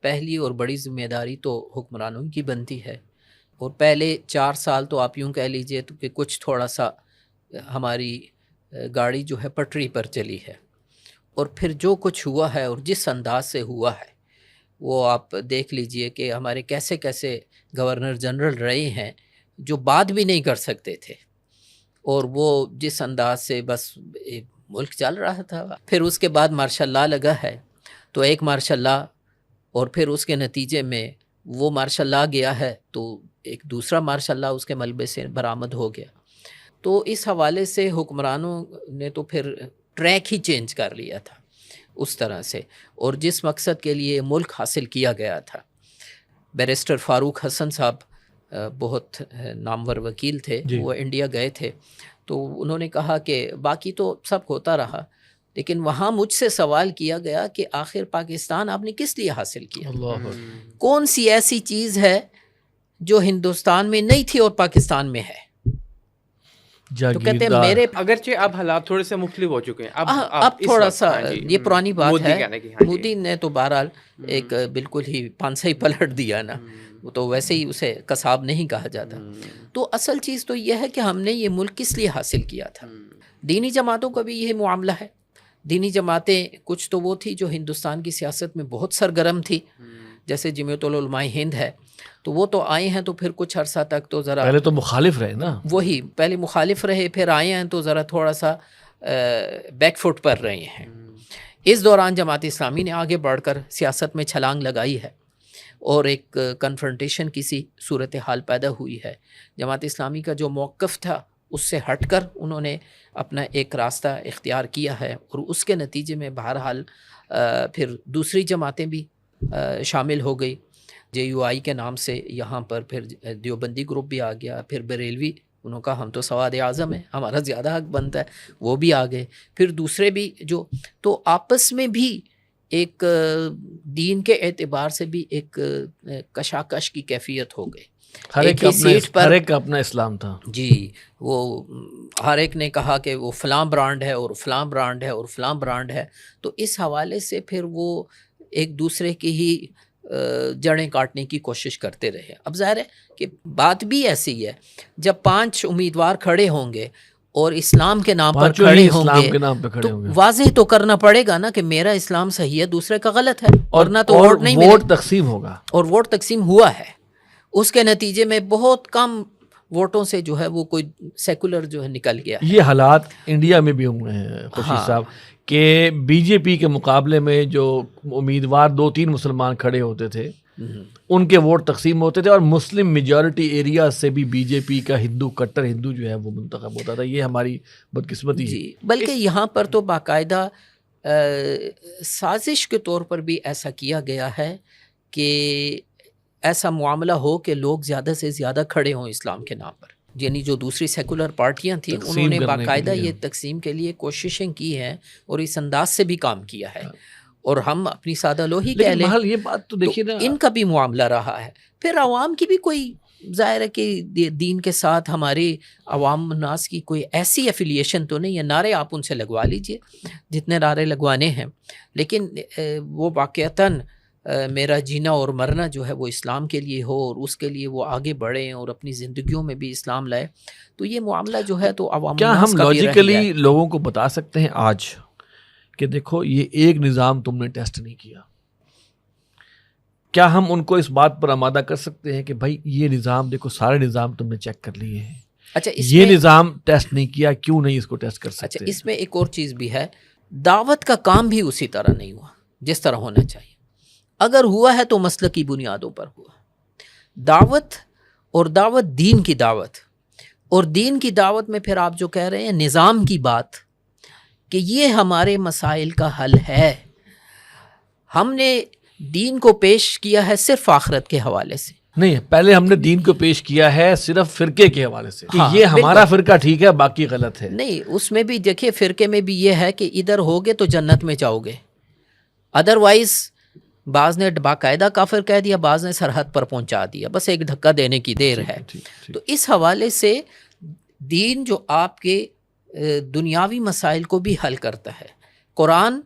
پہلی اور بڑی ذمہ داری تو حکمرانوں کی بنتی ہے، اور پہلے 4 سال تو آپ یوں کہہ لیجئے تو کہ کچھ تھوڑا سا ہماری گاڑی جو ہے پٹری پر چلی ہے، اور پھر جو کچھ ہوا ہے اور جس انداز سے ہوا ہے وہ آپ دیکھ لیجئے کہ ہمارے کیسے کیسے گورنر جنرل رہے ہیں جو بات بھی نہیں کر سکتے تھے، اور وہ جس انداز سے بس ملک چل رہا تھا۔ پھر اس کے بعد مارشل لا لگا ہے، تو ایک مارشل لا، اور پھر اس کے نتیجے میں وہ مارشل لا گیا ہے تو ایک دوسرا مارشل لا اس کے ملبے سے برآمد ہو گیا۔ تو اس حوالے سے حکمرانوں نے تو پھر ٹریک ہی چینج کر لیا تھا اس طرح سے، اور جس مقصد کے لیے ملک حاصل کیا گیا تھا۔ بیرسٹر فاروق حسن صاحب بہت نامور وکیل تھے، وہ انڈیا گئے تھے، تو انہوں نے کہا کہ باقی تو سب ہوتا رہا، لیکن وہاں مجھ سے سوال کیا گیا کہ آخر پاکستان آپ نے کس لیے حاصل کیا؟ کون سی ایسی چیز ہے جو ہندوستان میں نہیں تھی اور پاکستان میں ہے؟ تو کہتے ہیں میرے اگرچہ اب حالات تھوڑے سے مختلف ہو چکے ہیں، اب تھوڑا سا یہ پرانی بات ہے، مودی نے تو بہرحال ایک بالکل ہی پانسا ہی پلٹ دیا نا، وہ تو ویسے ہی اسے قصاب نہیں کہا جاتا۔ تو اصل چیز تو یہ ہے کہ ہم نے یہ ملک کس لیے حاصل کیا تھا۔ دینی جماعتوں کا بھی یہی معاملہ ہے۔ دینی جماعتیں کچھ تو وہ تھی جو ہندوستان کی سیاست میں بہت سرگرم تھی، جیسے جمعیت العلماء ہند ہے، تو وہ تو آئے ہیں تو پھر کچھ عرصہ تک تو ذرا پہلے تو مخالف رہے نا، وہی پہلے مخالف رہے، پھر آئے ہیں تو ذرا تھوڑا سا بیک فٹ پر رہے ہیں۔ اس دوران جماعت اسلامی نے آگے بڑھ کر سیاست میں چھلانگ لگائی ہے، اور ایک کنفرنٹیشن کی سی صورتحال پیدا ہوئی ہے۔ جماعت اسلامی کا جو موقف تھا اس سے ہٹ کر انہوں نے اپنا ایک راستہ اختیار کیا ہے، اور اس کے نتیجے میں بہرحال پھر دوسری جماعتیں بھی شامل ہو گئی، JUI کے نام سے یہاں پر پھر دیوبندی گروپ بھی آ گیا، پھر بریلوی، انہوں کا ہم تو سواد اعظم ہیں، ہمارا زیادہ حق بنتا ہے، وہ بھی آ گئے، پھر دوسرے بھی جو، تو آپس میں بھی ایک دین کے اعتبار سے بھی ایک کشاکش کی کیفیت ہو گئی۔ ہر ایک کا اپنا اسلام تھا جی، وہ ہر ایک نے کہا کہ وہ فلاں برانڈ ہے اور فلاں برانڈ ہے اور فلاں برانڈ ہے، تو اس حوالے سے پھر وہ ایک دوسرے کی ہی جڑیں کاٹنے کی کوشش کرتے رہے۔ اب ظاہر ہے کہ بات بھی ایسی ہے، جب 5 امیدوار کھڑے ہوں گے اور اسلام کے نام پر کھڑے ہوں گے تو واضح تو کرنا پڑے گا نا کہ میرا اسلام صحیح ہے، دوسرے کا غلط ہے، ورنہ تو ووٹ نہیں ملے، ووٹ تقسیم ہوگا، اور ووٹ تقسیم ہوا ہے۔ اس کے نتیجے میں بہت کم ووٹوں سے جو ہے وہ کوئی سیکولر جو ہے نکل گیا۔ یہ حالات انڈیا میں بھی ہوئے ہیں خورشید صاحب، کہ BJP کے مقابلے میں جو امیدوار 2-3 مسلمان کھڑے ہوتے تھے ان کے ووٹ تقسیم ہوتے تھے، اور مسلم میجورٹی ایریا سے بھی BJP کا کٹر ہندو جو ہے وہ منتخب ہوتا تھا۔ یہ ہماری بدقسمتی ہے۔ جی، بلکہ یہاں پر تو باقاعدہ سازش کے طور پر بھی ایسا کیا گیا ہے کہ ایسا معاملہ ہو کہ لوگ زیادہ سے زیادہ کھڑے ہوں اسلام کے نام پر، یعنی جو دوسری سیکولر پارٹیاں تھیں انہوں نے باقاعدہ یہ تقسیم کے لیے کوششیں کی ہیں اور اس انداز سے بھی کام کیا ہے، اور ہم اپنی سادہ لوہی کہہ لیکن لیں، بہرحال یہ بات تو دیکھیے نا، ان کا بھی معاملہ رہا ہے. پھر عوام کی بھی کوئی ظاہر ہے کہ دین کے ساتھ ہمارے عوام الناس کی کوئی ایسی ایفیلیشن تو نہیں ہے. نعرے آپ ان سے لگوا لیجئے جتنے نعرے لگوانے ہیں، لیکن وہ واقعتاً میرا جینا اور مرنا جو ہے وہ اسلام کے لیے ہو اور اس کے لیے وہ آگے بڑھیں اور اپنی زندگیوں میں بھی اسلام لائے، تو یہ معاملہ جو ہے تو عوام کیا الناس ہم کا بھی رہ گیا ہے. لاجیکلی لوگوں کو بتا سکتے ہیں آج کہ دیکھو یہ ایک نظام تم نے ٹیسٹ نہیں کیا؟ کیا ہم ان کو اس بات پر آمادہ کر سکتے ہیں کہ بھائی یہ نظام دیکھو، سارے نظام تم نے چیک کر لیے ہیں، اچھا یہ نظام ٹیسٹ نہیں کیا، کیوں نہیں اس کو ٹیسٹ کر اچھا سکتے؟ اس میں ایک اور چیز بھی ہے، دعوت کا کام بھی اسی طرح نہیں ہوا جس طرح ہونا چاہیے. اگر ہوا ہے تو مسلکی بنیادوں پر ہوا. دعوت اور دعوت دین کی دعوت، اور دین کی دعوت میں پھر آپ جو کہہ رہے ہیں نظام کی بات کہ یہ ہمارے مسائل کا حل ہے، ہم نے دین کو پیش کیا ہے صرف آخرت کے حوالے سے. نہیں، پہلے ہم نے دین کو پیش کیا ہے صرف فرقے کے حوالے سے کہ ہاں، یہ ہمارا بالکل. فرقہ ٹھیک ہے، باقی غلط ہے. نہیں، اس میں بھی دیکھیے فرقے میں بھی یہ ہے کہ ادھر ہوگے تو جنت میں جاؤ گے، ادروائز بعض نے باقاعدہ کافر کہہ دیا، بعض نے سرحد پر پہنچا دیا، بس ایک دھکا دینے کی دیر ہے. تو اس حوالے سے دین جو آپ کے دنیاوی مسائل کو بھی حل کرتا ہے. قرآن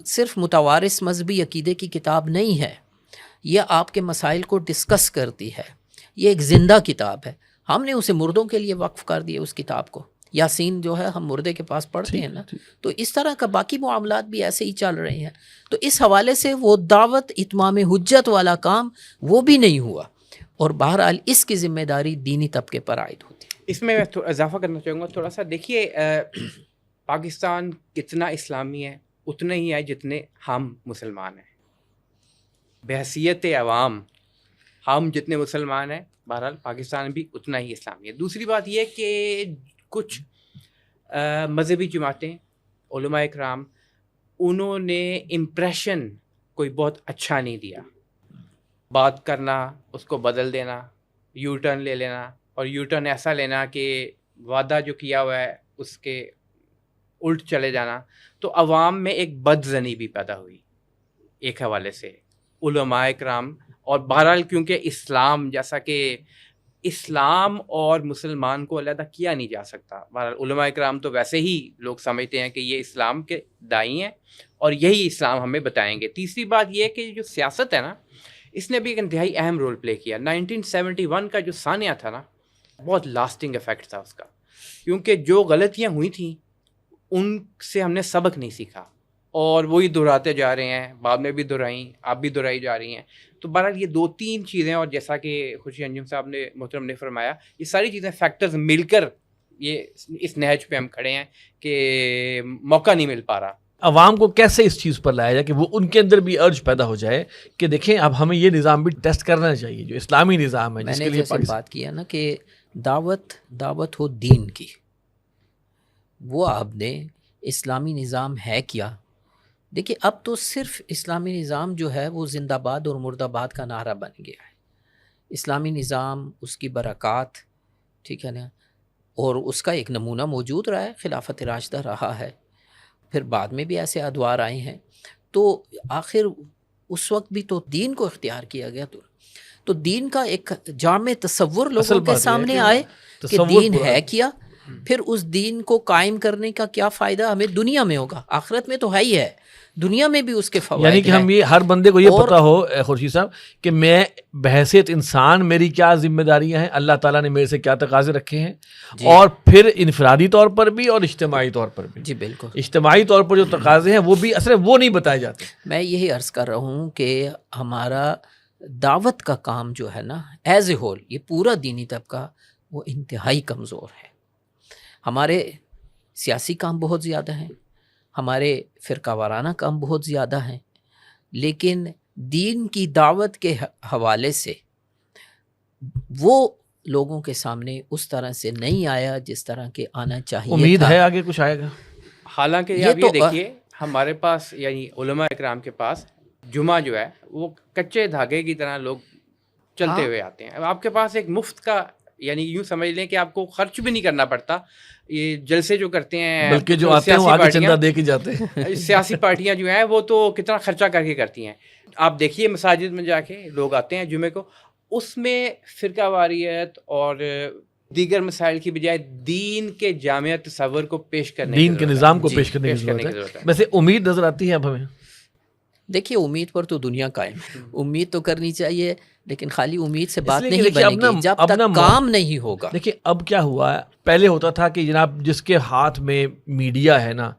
صرف متوارث مذہبی عقیدے کی کتاب نہیں ہے، یہ آپ کے مسائل کو ڈسکس کرتی ہے، یہ ایک زندہ کتاب ہے. ہم نے اسے مردوں کے لیے وقف کر دیا اس کتاب کو. یاسین جو ہے ہم مردے کے پاس پڑھتے ہیں نا، تو اس طرح کا باقی معاملات بھی ایسے ہی چل رہے ہیں. تو اس حوالے سے وہ دعوت اتمام حجت والا کام وہ بھی نہیں ہوا، اور بہرحال اس کی ذمہ داری دینی طبقے پر عائد ہوتی ہے. اس میں اضافہ کرنا چاہوں گا تھوڑا سا. دیکھیے پاکستان کتنا اسلامی ہے اتنے ہی ہے جتنے ہم مسلمان ہیں. بحیثیت عوام ہم جتنے مسلمان ہیں بہرحال پاکستان بھی اتنا ہی اسلامی ہے. دوسری بات یہ کہ کچھ مذہبی جماعتیں، علماء اکرام، انہوں نے امپریشن کوئی بہت اچھا نہیں دیا. بات کرنا، اس کو بدل دینا، یو ٹرن لے لینا، اور یو ٹرن ایسا لینا کہ وعدہ جو کیا ہوا ہے اس کے الٹ چلے جانا. تو عوام میں ایک بد زنی بھی پیدا ہوئی ایک حوالے سے علماء اکرام. اور بہرحال کیونکہ اسلام، جیسا کہ اسلام اور مسلمان کو علیحدہ کیا نہیں جا سکتا، بہرحال علماء اکرام تو ویسے ہی لوگ سمجھتے ہیں کہ یہ اسلام کے دائی ہیں اور یہی اسلام ہمیں بتائیں گے. تیسری بات یہ کہ جو سیاست ہے نا، اس نے بھی ایک انتہائی اہم رول پلے کیا. 1971 کا جو سانیہ تھا نا، بہت لاسٹنگ افیکٹ تھا اس کا، کیونکہ جو غلطیاں ہوئی تھیں ان سے ہم نے سبق نہیں سیکھا اور وہی دہراتے جا رہے ہیں. بعد میں بھی دہرائیں، آپ بھی دہرائی جا رہی ہیں. تو بہرحال یہ 2-3 چیزیں، اور جیسا کہ خوشی انجم صاحب نے محترم نے فرمایا، یہ ساری چیزیں فیکٹرز مل کر یہ اس نہج پہ ہم کھڑے ہیں کہ موقع نہیں مل پا رہا. عوام کو کیسے اس چیز پر لایا جائے کہ وہ ان کے اندر بھی ارج پیدا ہو جائے کہ دیکھیں اب ہمیں یہ نظام بھی ٹیسٹ کرنا چاہیے جو اسلامی نظام ہے، میں جس نے کے لیے جیسے بات کیا نا کہ دعوت ہو دین کی، وہ آپ نے اسلامی نظام ہے کیا. دیکھیے اب تو صرف اسلامی نظام جو ہے وہ زندہ باد اور مردہ باد کا نعرہ بن گیا ہے. اسلامی نظام، اس کی برکات، ٹھیک ہے نا، اور اس کا ایک نمونہ موجود رہا ہے، خلافت راشدہ رہا ہے، پھر بعد میں بھی ایسے ادوار آئے ہیں. تو آخر اس وقت بھی تو دین کو اختیار کیا گیا. تو دین کا ایک جامع تصور لوگوں کے سامنے آئے کہ دین ہے کیا، پھر اس دین کو قائم کرنے کا کیا فائدہ ہمیں دنیا میں ہوگا، آخرت میں تو ہے ہی ہے، دنیا میں بھی اس کے فوائد یعنی کہ ہم یہ ہر بندے کو یہ پتہ ہو خورشید صاحب کہ میں بحیثیت انسان میری کیا ذمہ داریاں ہیں، اللہ تعالیٰ نے میرے سے کیا تقاضے رکھے ہیں، اور پھر انفرادی طور پر بھی اور اجتماعی طور پر بھی. جی بالکل، اجتماعی طور پر جو تقاضے ہیں وہ بھی اصل وہ نہیں بتائے جاتے. میں یہی عرض کر رہا ہوں کہ ہمارا دعوت کا کام جو ہے نا ایز اے ہول، یہ پورا دینی طبقہ وہ انتہائی کمزور ہے. ہمارے سیاسی کام بہت زیادہ ہیں، ہمارے فرقہ وارانہ کام بہت زیادہ ہیں، لیکن دین کی دعوت کے حوالے سے وہ لوگوں کے سامنے اس طرح سے نہیں آیا جس طرح کے آنا چاہیے. امید ہے آگے کچھ آئے گا. حالانکہ یہ دیکھیے ہمارے پاس یعنی علماء اکرام کے پاس جمعہ جو ہے وہ کچے دھاگے کی طرح لوگ چلتے ہوئے آتے ہیں. آپ کے پاس ایک مفت کا یعنی یوں سمجھ لیں کہ آپ کو خرچ بھی نہیں کرنا پڑتا. یہ جلسے جو کرتے ہیں بلکہ جو آتے ہیں وہ آگے چندہ دے کے جاتے ہیں. سیاسی پارٹیاں جو ہیں وہ تو کتنا خرچہ کر کے کرتی ہیں. آپ دیکھیے مساجد میں جا کے لوگ آتے ہیں جمعے کو, اس میں فرقہ واریت اور دیگر مسائل کی بجائے دین کے جامع تصور کو پیش کرنے, دین کے نظام کو پیش کرنے کی ضرورت ہے. ویسے امید نظر آتی ہے اب ہمیں. دیکھیے امید پر تو دنیا قائم ہے, امید تو کرنی چاہیے, لیکن خالی امید سے بات نہیں دیکھیے بنے گی جب تک کام نہیں ہوگا. دیکھیے اب کیا ہوا ہے, پہلے ہوتا تھا کہ جناب جس کے ہاتھ میں میڈیا ہے نا,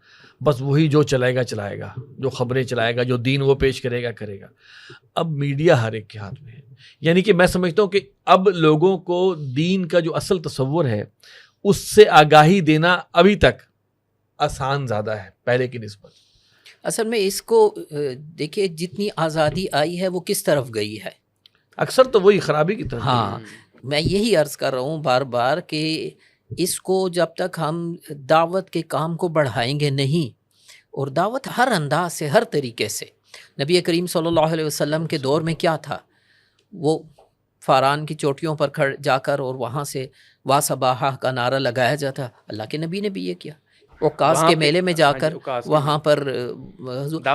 بس وہی جو چلائے گا, جو خبریں چلائے گا, جو دین وہ پیش کرے گا. اب میڈیا ہر ایک کے ہاتھ میں ہے. یعنی کہ میں سمجھتا ہوں کہ اب لوگوں کو دین کا جو اصل تصور ہے اس سے آگاہی دینا ابھی تک آسان زیادہ ہے پہلے کی نسبت. اصل میں اس کو دیکھیں جتنی آزادی آئی ہے وہ کس طرف گئی ہے, اکثر تو وہی خرابی کی طرف. ہاں میں یہی عرض کر رہا ہوں بار بار کہ اس کو جب تک ہم دعوت کے کام کو بڑھائیں گے نہیں, اور دعوت ہر انداز سے ہر طریقے سے, نبی کریم صلی اللہ علیہ وسلم کے دور میں کیا تھا, وہ فاران کی چوٹیوں پر جا کر اور وہاں سے وا صباحہ کا نعرہ لگایا جاتا. اللہ کے نبی نے بھی یہ کیا, وقاص کے میلے میں جا کر وہاں پر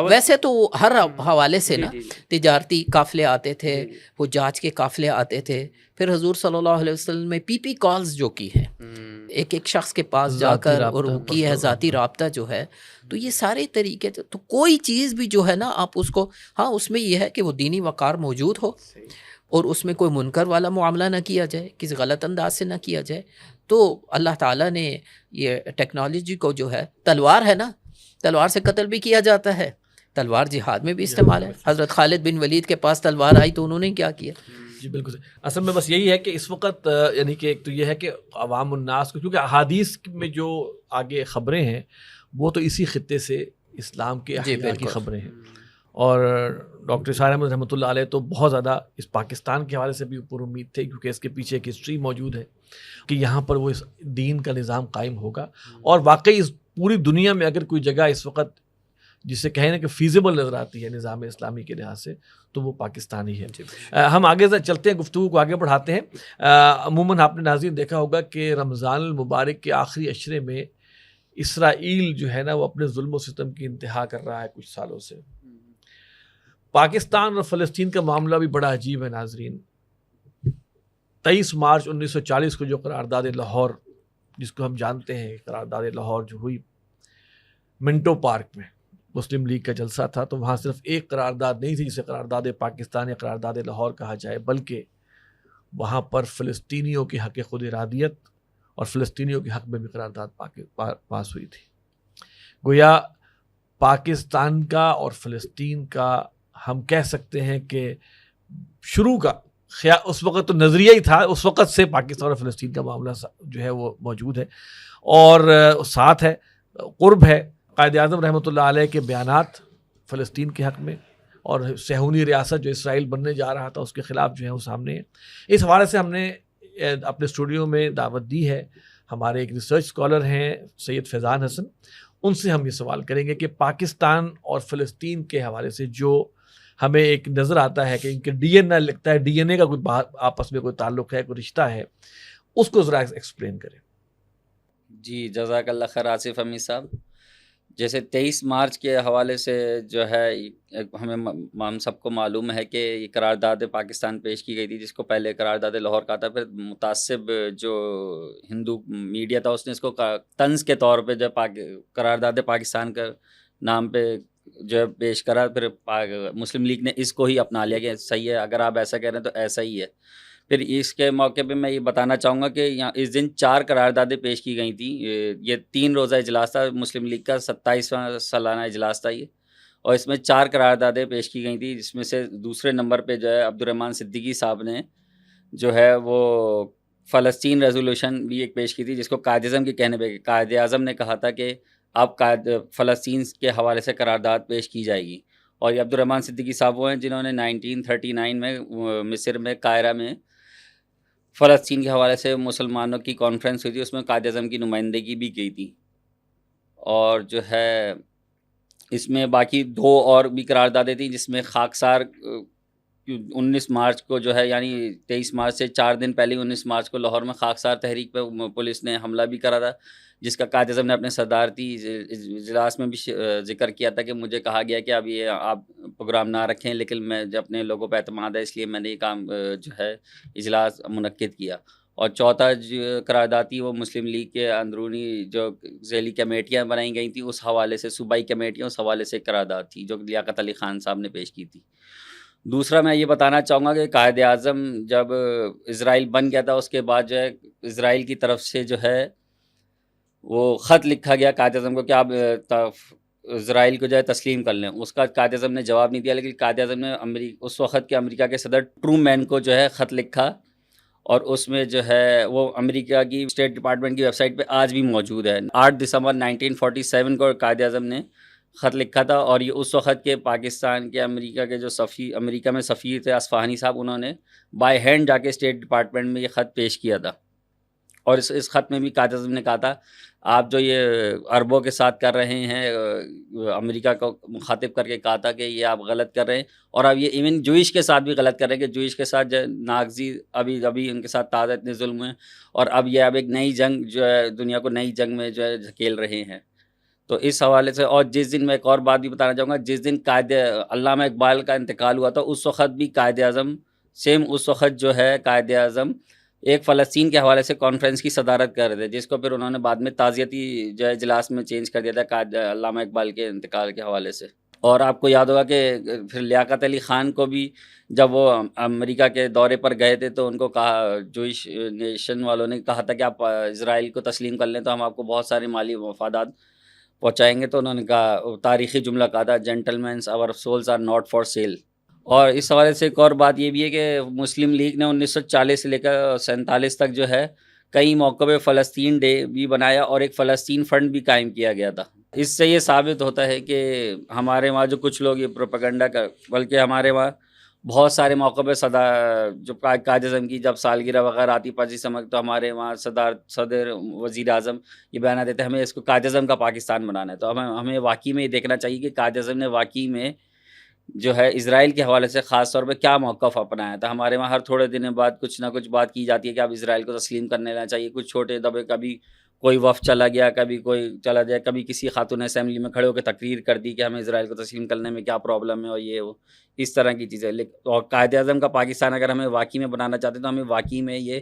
ویسے تو ہر حوالے سے نا تجارتی قافلے آتے تھے, حجاج کے قافلے آتے تھے, پھر حضور صلی اللہ علیہ وسلم میں پی پی کالز جو کی ہیں ایک ایک شخص کے پاس جا کر اور وہ کی ہے ذاتی رابطہ جو ہے, تو یہ سارے طریقے تو کوئی چیز بھی جو ہے نا آپ اس کو, ہاں اس میں یہ ہے کہ وہ دینی وقار موجود ہو اور اس میں کوئی منکر والا معاملہ نہ کیا جائے, کسی غلط انداز سے نہ کیا جائے. تو اللہ تعالیٰ نے یہ ٹیکنالوجی کو جو ہے, تلوار ہے نا, تلوار سے قتل بھی کیا جاتا ہے, تلوار جہاد میں بھی استعمال ہے. حضرت خالد بن ولید کے پاس تلوار آئی تو انہوں نے کیا کیا. جی بالکل. اصل میں بس یہی ہے کہ اس وقت یعنی کہ ایک تو یہ ہے کہ عوام الناس کو, کیونکہ احادیث میں جو آگے خبریں ہیں وہ تو اسی خطے سے اسلام کے احیا کی خبریں ہیں, اور ڈاکٹر اسحاق احمد رحمۃ اللہ علیہ تو بہت زیادہ اس پاکستان کے حوالے سے بھی اوپر امید تھے, کیونکہ اس کے پیچھے ایک ہسٹری موجود ہے کہ یہاں پر وہ اس دین کا نظام قائم ہوگا. اور واقعی اس پوری دنیا میں اگر کوئی جگہ اس وقت جسے کہیں نا کہ فیزیبل نظر آتی ہے نظام اسلامی کے لحاظ سے تو وہ پاکستان ہی ہے. ہم آگے سے چلتے ہیں, گفتگو کو آگے بڑھاتے ہیں. عموماً آپ نے ناظرین دیکھا ہوگا کہ رمضان المبارک کے آخری عشرے میں اسرائیل جو ہے نا وہ اپنے ظلم و ستم کی انتہا کر رہا ہے کچھ سالوں سے. پاکستان اور فلسطین کا معاملہ بھی بڑا عجیب ہے ناظرین. 23 مارچ 1940 کو جو قرارداد لاہور, جس کو ہم جانتے ہیں قرارداد لاہور جو ہوئی منٹو پارک میں, مسلم لیگ کا جلسہ تھا, تو وہاں صرف ایک قرارداد نہیں تھی جسے قرارداد پاکستان یا قرارداد لاہور کہا جائے, بلکہ وہاں پر فلسطینیوں کے حق خود ارادیت اور فلسطینیوں کے حق میں بھی قرارداد پاس ہوئی تھی. گویا پاکستان کا اور فلسطین کا ہم کہہ سکتے ہیں کہ شروع کا اس وقت تو نظریہ ہی تھا, اس وقت سے پاکستان اور فلسطین کا معاملہ جو ہے وہ موجود ہے, اور ساتھ ہے قرب ہے قائد اعظم رحمۃ اللہ علیہ کے بیانات فلسطین کے حق میں, اور صہیونی ریاست جو اسرائیل بننے جا رہا تھا اس کے خلاف جو ہے وہ سامنے ہے. اس حوالے سے ہم نے اپنے اسٹوڈیو میں دعوت دی ہے, ہمارے ایک ریسرچ اسکالر ہیں سید فیضان حسن, ان سے ہم یہ سوال کریں گے کہ پاکستان اور فلسطین کے حوالے سے جو ہمیں ایک نظر آتا ہے کہ ان کے ڈی این اے لگتا ہے, ڈی این اے کا کوئی آپس میں کوئی تعلق ہے, کوئی رشتہ ہے, اس کو ذرا ایکسپلین کریں. جی جزاک اللہ خیر آصف حمید صاحب. جیسے 23 مارچ کے حوالے سے جو ہے ہم سب کو معلوم ہے کہ یہ قرارداد پاکستان پیش کی گئی تھی, جس کو پہلے قرارداد لاہور کہا تھا. پھر متعصب جو ہندو میڈیا تھا اس نے اس کو طنز کے طور پہ جو قرارداد پاکستان کا نام پہ جو ہے پیش کرا. پھر مسلم لیگ نے اس کو ہی اپنا لیا کہ صحیح ہے, اگر آپ ایسا کہہ رہے ہیں تو ایسا ہی ہے. پھر اس کے موقع پہ میں یہ بتانا چاہوں گا کہ یہاں اس دن 4 قراردادیں پیش کی گئی تھیں. یہ 3 روزہ اجلاس تھا, مسلم لیگ کا 27واں سالانہ اجلاس تھا یہ, اور اس میں 4 قراردادیں پیش کی گئی تھیں, جس میں سے دوسرے نمبر پہ جو ہے عبدالرحمن صدیقی صاحب نے جو ہے وہ فلسطین ریزولوشن بھی ایک پیش کی تھی, جس کو قائد اعظم کے کہنے پہ قائد اعظم نے کہا تھا کہ اب فلسطین کے حوالے سے قرارداد پیش کی جائے گی. اور یہ عبدالرحمن صدیقی صاحب وہ ہیں جنہوں نے 1939 میں مصر میں قاہرہ میں فلسطین کے حوالے سے مسلمانوں کی کانفرنس ہوئی تھی, اس میں قائد اعظم کی نمائندگی بھی کی تھی. اور جو ہے اس میں باقی 2 اور بھی قراردادیں تھیں, جس میں خاکسار 19 مارچ کو جو ہے یعنی 23 مارچ سے 4 دن پہلے 19 مارچ کو لاہور میں خاکسار تحریک پہ پولیس نے حملہ بھی کرا تھا، جس کا قائد اعظم نے اپنے صدارتی اجلاس میں بھی ذکر کیا تھا کہ مجھے کہا گیا کہ اب یہ آپ پروگرام نہ رکھیں، لیکن میں جو اپنے لوگوں پہ اعتماد ہے اس لیے میں نے یہ کام جو ہے اجلاس منعقد کیا. اور چوتھا جو قرارداد تھی وہ مسلم لیگ کے اندرونی جو ذیلی کمیٹیاں بنائی گئی تھیں اس حوالے سے، صوبائی کمیٹیاں اس حوالے سے قرارداد تھی جو لیاقت علی خان صاحب نے پیش کی تھی. دوسرا میں یہ بتانا چاہوں گا کہ قائد اعظم جب اسرائیل بن گیا تھا اس کے بعد جو ہے اسرائیل کی طرف سے جو ہے وہ خط لکھا گیا قائد اعظم کو کہ آپ اسرائیل کو جو ہے تسلیم کر لیں. اس کا قائد اعظم نے جواب نہیں دیا، لیکن قائد اعظم نے اس وقت کے امریکہ کے صدر ٹرومین کو جو ہے خط لکھا، اور اس میں جو ہے وہ امریکہ کی اسٹیٹ ڈپارٹمنٹ کی ویب سائٹ پہ آج بھی موجود ہے. 8 دسمبر 1947 کو قائد اعظم نے خط لکھا تھا، اور یہ اس وقت کے پاکستان کے امریکہ کے جو امریکہ میں سفیر تھے اصفہانی صاحب، انہوں نے بائی ہینڈ جا کے اسٹیٹ ڈپارٹمنٹ میں یہ خط پیش کیا تھا. اور اس خط میں بھی قائد اعظم نے کہا تھا آپ جو یہ عربوں کے ساتھ کر رہے ہیں، امریکہ کو مخاطب کر کے کہا تھا کہ یہ آپ غلط کر رہے ہیں، اور اب یہ ایون جوئش کے ساتھ بھی غلط کر رہے ہیں کہ جوئش کے ساتھ جو ناغزی ابھی ان کے ساتھ تازہ اتنے ظلم ہوئے، اور اب یہ اب ایک نئی جنگ جو ہے دنیا کو نئی جنگ میں جو ہے دھکیل رہے ہیں. تو اس حوالے سے، اور جس دن میں ایک اور بات بھی بتانا چاہوں گا، جس دن قائد علامہ اقبال کا انتقال ہوا تھا اس وقت بھی قائد اعظم اس وقت جو ہے قائد اعظم ایک فلسطین کے حوالے سے کانفرنس کی صدارت کر رہے تھے، جس کو پھر انہوں نے بعد میں تعزیتی جو ہے اجلاس میں چینج کر دیا تھا قائد علامہ اقبال کے انتقال کے حوالے سے. اور آپ کو یاد ہوگا کہ پھر لیاقت علی خان کو بھی جب وہ امریکہ کے دورے پر گئے تھے تو ان کو کہا، جوئش نیشن والوں نے کہا تھا کہ آپ اسرائیل کو تسلیم کر لیں تو ہم آپ کو بہت سارے مالی مفادات پہنچائیں گے. تو انہوں نے کہا، تاریخی جملہ کہا تھا، gentlemen our souls are not for sale. اور اس حوالے سے ایک اور بات یہ بھی ہے کہ مسلم لیگ نے 1940 سے لے کر 47 تک جو ہے کئی موقع پہ فلسطین ڈے بھی بنایا اور ایک فلسطین فنڈ بھی قائم کیا گیا تھا. اس سے یہ ثابت ہوتا ہے کہ ہمارے وہاں جو کچھ لوگ یہ پروپیگنڈا کر، بلکہ ہمارے وہاں بہت سارے موقع پہ جو قائد اعظم کی جب سالگرہ وغیرہ آتی 25 سمجھ، تو ہمارے وہاں صدر وزیر اعظم یہ بیانات دیتے ہیں ہمیں اس کو قائد اعظم کا پاکستان بنانا ہے. تو ہمیں واقعی میں یہ دیکھنا چاہیے کہ قائد اعظم نے واقعی میں جو ہے اسرائیل کے حوالے سے خاص طور پہ کیا موقف اپنایا تھا. ہمارے وہاں ہر تھوڑے دن بعد کچھ نہ کچھ بات کی جاتی ہے کہ اب اسرائیل کو تسلیم کرنے لینا چاہیے. کچھ چھوٹے دبے، کبھی کوئی وفد چلا گیا، کبھی کوئی چلا جائے، کبھی کسی خاتون اسمبلی میں کھڑے ہو کے تقریر کر دی کہ ہمیں اسرائیل کو تسلیم کرنے میں کیا پرابلم ہے، اور یہ وہ اس طرح کی چیزیں. اور قائد اعظم کا پاکستان اگر ہمیں واقعی میں بنانا چاہتے ہیں تو ہمیں واقعی میں یہ،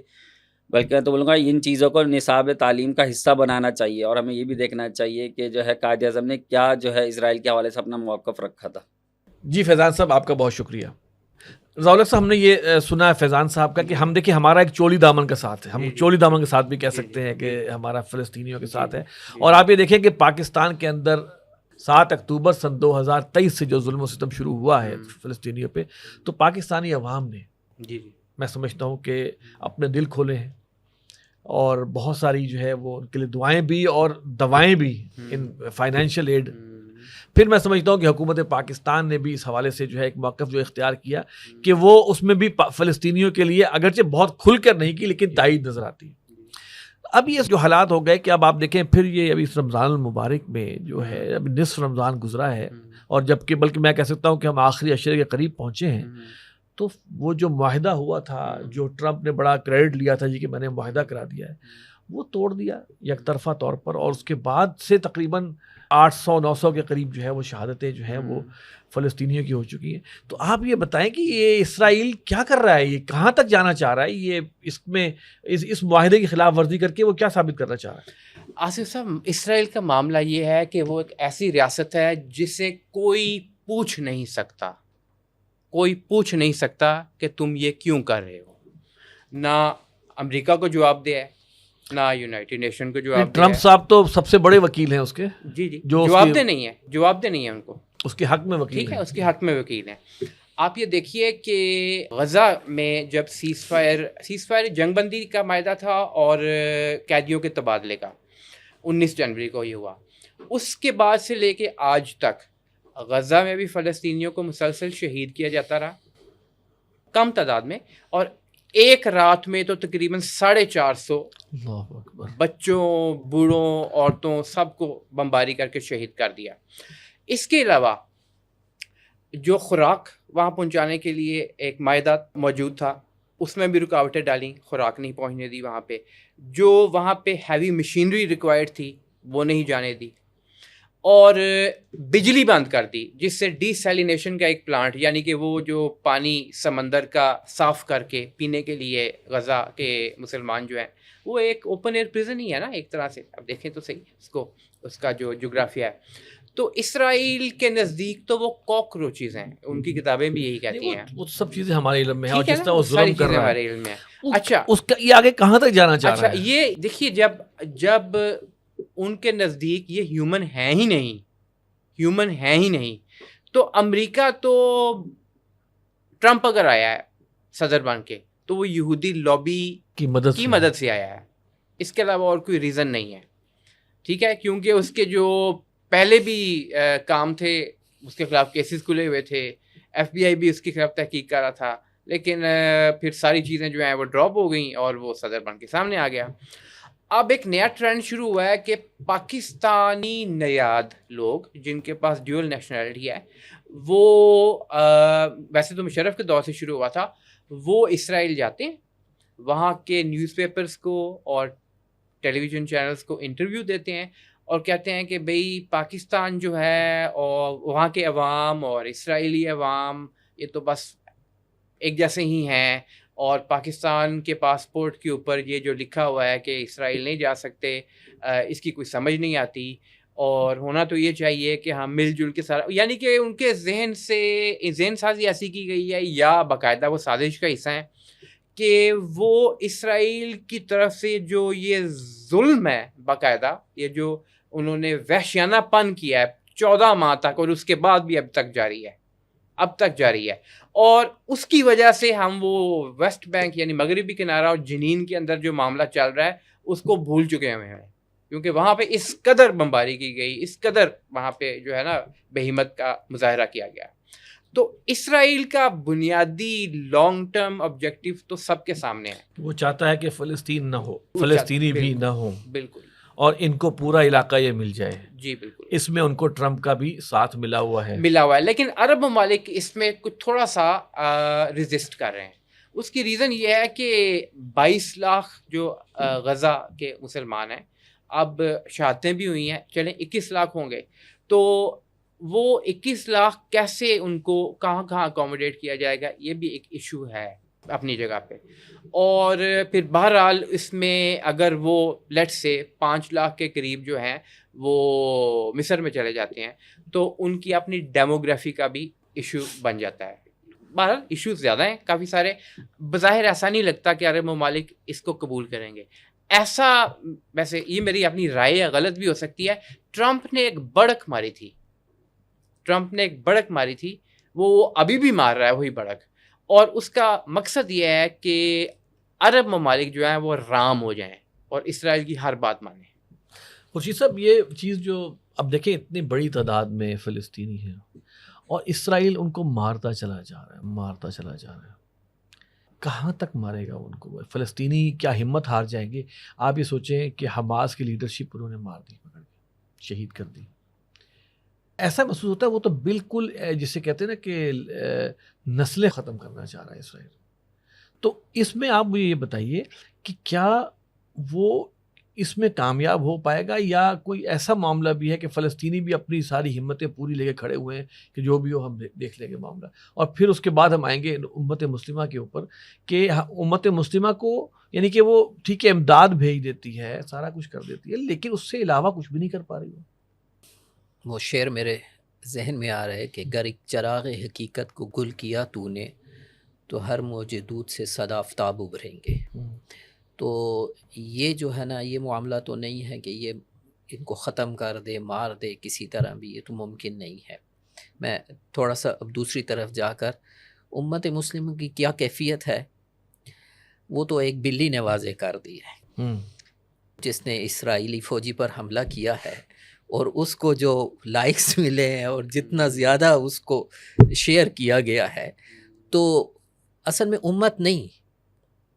بلکہ میں تو بولوں گا ان چیزوں کو نصاب تعلیم کا حصہ بنانا چاہیے، اور ہمیں یہ بھی دیکھنا چاہیے کہ جو ہے قائد اعظم نے کیا جو ہے اسرائیل کے حوالے سے اپنا موقف رکھا تھا. جی فیضان صاحب، آپ کا بہت شکریہ. رضا الحق صاحب، ہم نے یہ سنا ہے فیضان صاحب کا کہ ہم دیکھیں ہمارا ایک چولی دامن کا ساتھ ہے، ہم چولی دامن کے ساتھ بھی کہہ سکتے ہیں کہ ہمارا فلسطینیوں کے ساتھ ہے. اور آپ یہ دیکھیں کہ پاکستان کے اندر 7 اکتوبر سن 2023 سے جو ظلم و ستم شروع ہوا ہے فلسطینیوں پہ، تو پاکستانی عوام نے میں سمجھتا ہوں کہ اپنے دل کھولے ہیں، اور بہت ساری جو ہے وہ ان کے لیے دعائیں بھی اور دوائیں بھی، ان فائنینشیل ایڈ. پھر میں سمجھتا ہوں کہ حکومت پاکستان نے بھی اس حوالے سے جو ہے ایک موقف جو اختیار کیا کہ وہ اس میں بھی فلسطینیوں کے لیے اگرچہ بہت کھل کر نہیں کی لیکن تائید نظر آتی. اب یہ جو حالات ہو گئے کہ اب آپ دیکھیں پھر یہ ابھی اس رمضان المبارک میں جو ہے ابھی نصف رمضان گزرا ہے، اور جبکہ بلکہ میں کہہ سکتا ہوں کہ ہم آخری عشرے کے قریب پہنچے ہیں. تو وہ جو معاہدہ ہوا تھا، جو ٹرمپ نے بڑا کریڈٹ لیا تھا جی کہ میں نے معاہدہ کرا دیا ہے، وہ توڑ دیا یک طرفہ طور پر. اور اس کے بعد سے تقریباً 800-900 کے قریب جو ہے وہ شہادتیں جو ہیں وہ فلسطینیوں کی ہو چکی ہیں. تو آپ یہ بتائیں کہ یہ اسرائیل کیا کر رہا ہے، یہ کہاں تک جانا چاہ رہا ہے، یہ اس میں اس معاہدے کی خلاف ورزی کر کے وہ کیا ثابت کرنا چاہ رہا ہے؟ آصف صاحب، اسرائیل کا معاملہ یہ ہے کہ وہ ایک ایسی ریاست ہے جسے کوئی پوچھ نہیں سکتا، کوئی پوچھ نہیں سکتا کہ تم یہ کیوں کر رہے ہو. نہ امریکہ کو جواب دے ہے، نہ یونائٹڈ نیشن کو جواب دے. ٹرمپ صاحب تو سب سے بڑے وکیل ہیں اس کے. جی جو جواب دے نہیں ہے ان کو، اس کے حق میں وکیل ٹھیک ہے، اس کے حق میں وکیل ہیں. آپ یہ دیکھیے کہ غزہ میں جب سیز فائر جنگ بندی کا معاہدہ تھا اور قیدیوں کے تبادلے کا 19 جنوری کو یہ ہوا، اس کے بعد سے لے کے آج تک غزہ میں بھی فلسطینیوں کو مسلسل شہید کیا جاتا رہا، کم تعداد میں. اور ایک رات میں تو تقریباً 450 بچوں، بوڑھوں، عورتوں سب کو بمباری کر کے شہید کر دیا. اس کے علاوہ جو خوراک وہاں پہنچانے کے لیے ایک معاہدہ موجود تھا اس میں بھی رکاوٹیں ڈالیں، خوراک نہیں پہنچنے دی وہاں پہ. جو وہاں پہ ہیوی مشینری ریکوائرڈ تھی وہ نہیں جانے دی، اور بجلی بند کر دی، جس سے ڈی سیلینیشن کا ایک پلانٹ، یعنی کہ وہ جو پانی سمندر کا صاف کر کے پینے کے لیے غزہ کے مسلمان جو ہیں، وہ ایک اوپن ایئر پریزن ہی ہے نا ایک طرح سے. اب دیکھیں تو صحیح اس کو، اس کا جو جغرافیہ ہے. تو اسرائیل کے نزدیک تو وہ کاکروچز ہیں، ان کی کتابیں بھی یہی کہتی ہیں. وہ سب چیزیں ہمارے علم میں ہیں، اور ٹھیک ہے جس نا، طرح وہ ساری ظلم کر چیزیں رہا ہمارے ہے علم میں ہیں. اچھا اس کا یہ آگے کہاں تک جانا چاہ اچھا رہا ہے؟ یہ دیکھیے، جب ان کے نزدیک یہ ہیومن ہے ہی نہیں، ہیومن ہے ہی نہیں، تو امریکہ تو ٹرمپ اگر آیا ہے صدر بن کے تو وہ یہودی لابی کی مدد سے آیا ہے، اس کے علاوہ اور کوئی ریزن نہیں ہے. ٹھیک ہے، کیونکہ اس کے جو پہلے بھی کام تھے اس کے خلاف کیسز کھلے ہوئے تھے، ایف بی آئی بھی اس کے خلاف تحقیق کر رہا تھا، لیکن پھر ساری چیزیں جو ہیں وہ ڈراپ ہو گئیں اور وہ صدر بن کے سامنے آ گیا. اب ایک نیا ٹرینڈ شروع ہوا ہے کہ پاکستانی نیاد لوگ جن کے پاس ڈیول نیشنلٹی ہے، وہ ویسے تو مشرف کے دور سے شروع ہوا تھا، وہ اسرائیل جاتے ہیں، وہاں کے نیوز پیپرز کو اور ٹیلی ویژن چینلز کو انٹرویو دیتے ہیں اور کہتے ہیں کہ بھئی پاکستان جو ہے اور وہاں کے عوام اور اسرائیلی عوام یہ تو بس ایک جیسے ہی ہیں، اور پاکستان کے پاسپورٹ کے اوپر یہ جو لکھا ہوا ہے کہ اسرائیل نہیں جا سکتے، اس کی کوئی سمجھ نہیں آتی، اور ہونا تو یہ چاہیے کہ ہم مل جل کے سارا، یعنی کہ ان کے ذہن سازی ایسی کی گئی ہے یا باقاعدہ وہ سازش کا حصہ ہیں کہ وہ اسرائیل کی طرف سے جو یہ ظلم ہے، باقاعدہ یہ جو انہوں نے وحشیانہ پن کیا ہے 14 ماہ تک، اور اس کے بعد بھی اب تک جاری ہے، اور اس کی وجہ سے ہم وہ ویسٹ بینک یعنی مغربی کنارہ اور جنین کے اندر جو معاملہ چل رہا ہے اس کو بھول چکے ہوئے ہیں، کیونکہ وہاں پہ اس قدر بمباری کی گئی، اس قدر وہاں پہ جو ہے نا بے ہمت کا مظاہرہ کیا گیا. تو اسرائیل کا بنیادی لانگ ٹرم آبجیکٹو تو سب کے سامنے ہے، وہ چاہتا ہے کہ فلسطین نہ ہو، فلسطینی بھی نہ ہو، بالکل، اور ان کو پورا علاقہ یہ مل جائے. جی بالکل، اس میں ان کو ٹرمپ کا بھی ساتھ ملا ہوا ہے. لیکن عرب ممالک اس میں کچھ تھوڑا سا ریزسٹ کر رہے ہیں. اس کی ریزن یہ ہے کہ 22 لاکھ جو غزہ کے مسلمان ہیں، اب شہادتیں بھی ہوئی ہیں، چلیں 21 لاکھ ہوں گے، تو وہ 21 لاکھ کیسے ان کو کہاں اکوموڈیٹ کیا جائے گا، یہ بھی ایک ایشو ہے اپنی جگہ پہ. اور پھر بہرحال اس میں اگر وہ لیٹ سے 5 لاکھ کے قریب جو ہیں وہ مصر میں چلے جاتے ہیں تو ان کی اپنی ڈیموگرافی کا بھی ایشو بن جاتا ہے. بہرحال ایشوز زیادہ ہیں کافی سارے. بظاہر ایسا نہیں لگتا کہ عرب ممالک اس کو قبول کریں گے، ایسا، ویسے یہ میری اپنی رائے غلط بھی ہو سکتی ہے. ٹرمپ نے ایک بڑک ماری تھی، وہ ابھی بھی مار رہا ہے وہی بڑک، اور اس کا مقصد یہ ہے کہ عرب ممالک جو ہیں وہ رام ہو جائیں اور اسرائیل کی ہر بات مانیں. خورشید صاحب، یہ چیز جو اب دیکھیں اتنی بڑی تعداد میں فلسطینی ہیں اور اسرائیل ان کو مارتا چلا جا رہا ہے. کہاں تک مارے گا ان کو؟ فلسطینی کیا ہمت ہار جائیں گے؟ آپ یہ سوچیں کہ حماس کی لیڈرشپ انہوں نے مار دی، پکڑ کے شہید کر دی. ایسا محسوس ہوتا ہے وہ تو بالکل جسے کہتے ہیں نا کہ نسلیں ختم کرنا چاہ رہا ہے اسرائیل. تو اس میں آپ مجھے یہ بتائیے کہ کیا وہ اس میں کامیاب ہو پائے گا، یا کوئی ایسا معاملہ بھی ہے کہ فلسطینی بھی اپنی ساری ہمتیں پوری لے کے کھڑے ہوئے ہیں کہ جو بھی ہو ہم دیکھ لیں گے معاملہ، اور پھر اس کے بعد ہم آئیں گے امت مسلمہ کے اوپر کہ امت مسلمہ کو، یعنی کہ وہ ٹھیک ہے امداد بھیج دیتی ہے، سارا کچھ کر دیتی ہے، لیکن اس سے علاوہ کچھ بھی نہیں کر پا رہی ہو. وہ شعر میرے ذہن میں آ رہا ہے کہ گر ایک چراغ حقیقت کو گل کیا تو نے، تو ہر موج دودھ سے صدا آفتاب ابھریں گے. تو یہ جو ہے نا، یہ معاملہ تو نہیں ہے کہ یہ ان کو ختم کر دے، مار دے کسی طرح بھی، یہ تو ممکن نہیں ہے. میں تھوڑا سا اب دوسری طرف جا کر امت مسلم کی کیا کیفیت ہے، وہ تو ایک بلی نے واضح کر دی ہے، جس نے اسرائیلی فوجی پر حملہ کیا ہے، اور اس کو جو لائکس ملے ہیں اور جتنا زیادہ اس کو شیئر کیا گیا ہے، تو اصل میں امت نہیں،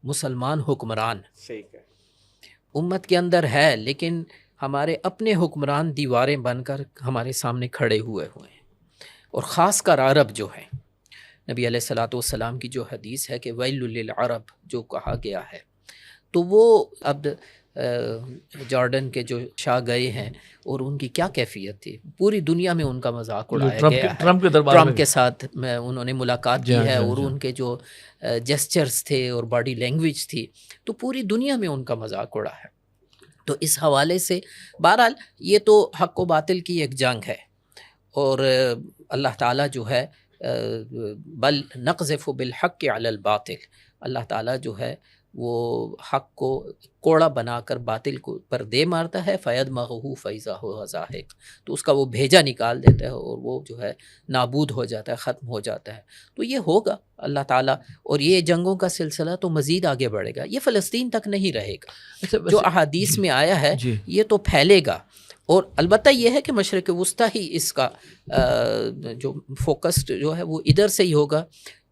مسلمان حکمران صحیح ہے، امت کے اندر ہے، لیکن ہمارے اپنے حکمران دیواریں بن کر ہمارے سامنے کھڑے ہوئے ہیں. اور خاص کر عرب جو ہے، نبی علیہ الصلوۃ والسلام کی جو حدیث ہے کہ ویل للعرب جو کہا گیا ہے، تو وہ اب جارڈن کے جو شاہ گئے ہیں اور ان کی کیا کیفیت تھی، پوری دنیا میں ان کا مذاق اڑایا گیا ہے۔ ٹرمپ کے دربار ٹرمپ میں کے ساتھ انہوں نے ملاقات کی ہے اور ان کے جو جسچرز تھے اور باڈی لینگویج تھی، تو پوری دنیا میں ان کا مذاق اڑا ہے۔ تو اس حوالے سے بہرحال یہ تو حق و باطل کی ایک جنگ ہے، اور اللہ تعالیٰ جو ہے بل نقذف بالحق علی الباطل، اللہ تعالیٰ جو ہے وہ حق کو کوڑا بنا کر باطل کو پر دے مارتا ہے، فیدمغہ فاذا هو زاہق، تو اس کا وہ بھیجا نکال دیتا ہے اور وہ جو ہے نابود ہو جاتا ہے، ختم ہو جاتا ہے۔ تو یہ ہوگا اللہ تعالیٰ، اور یہ جنگوں کا سلسلہ تو مزید آگے بڑھے گا، یہ فلسطین تک نہیں رہے گا، جو احادیث میں آیا ہے یہ تو پھیلے گا۔ اور البتہ یہ ہے کہ مشرق وسطیٰ ہی اس کا جو فوکسڈ جو ہے وہ ادھر سے ہی ہوگا،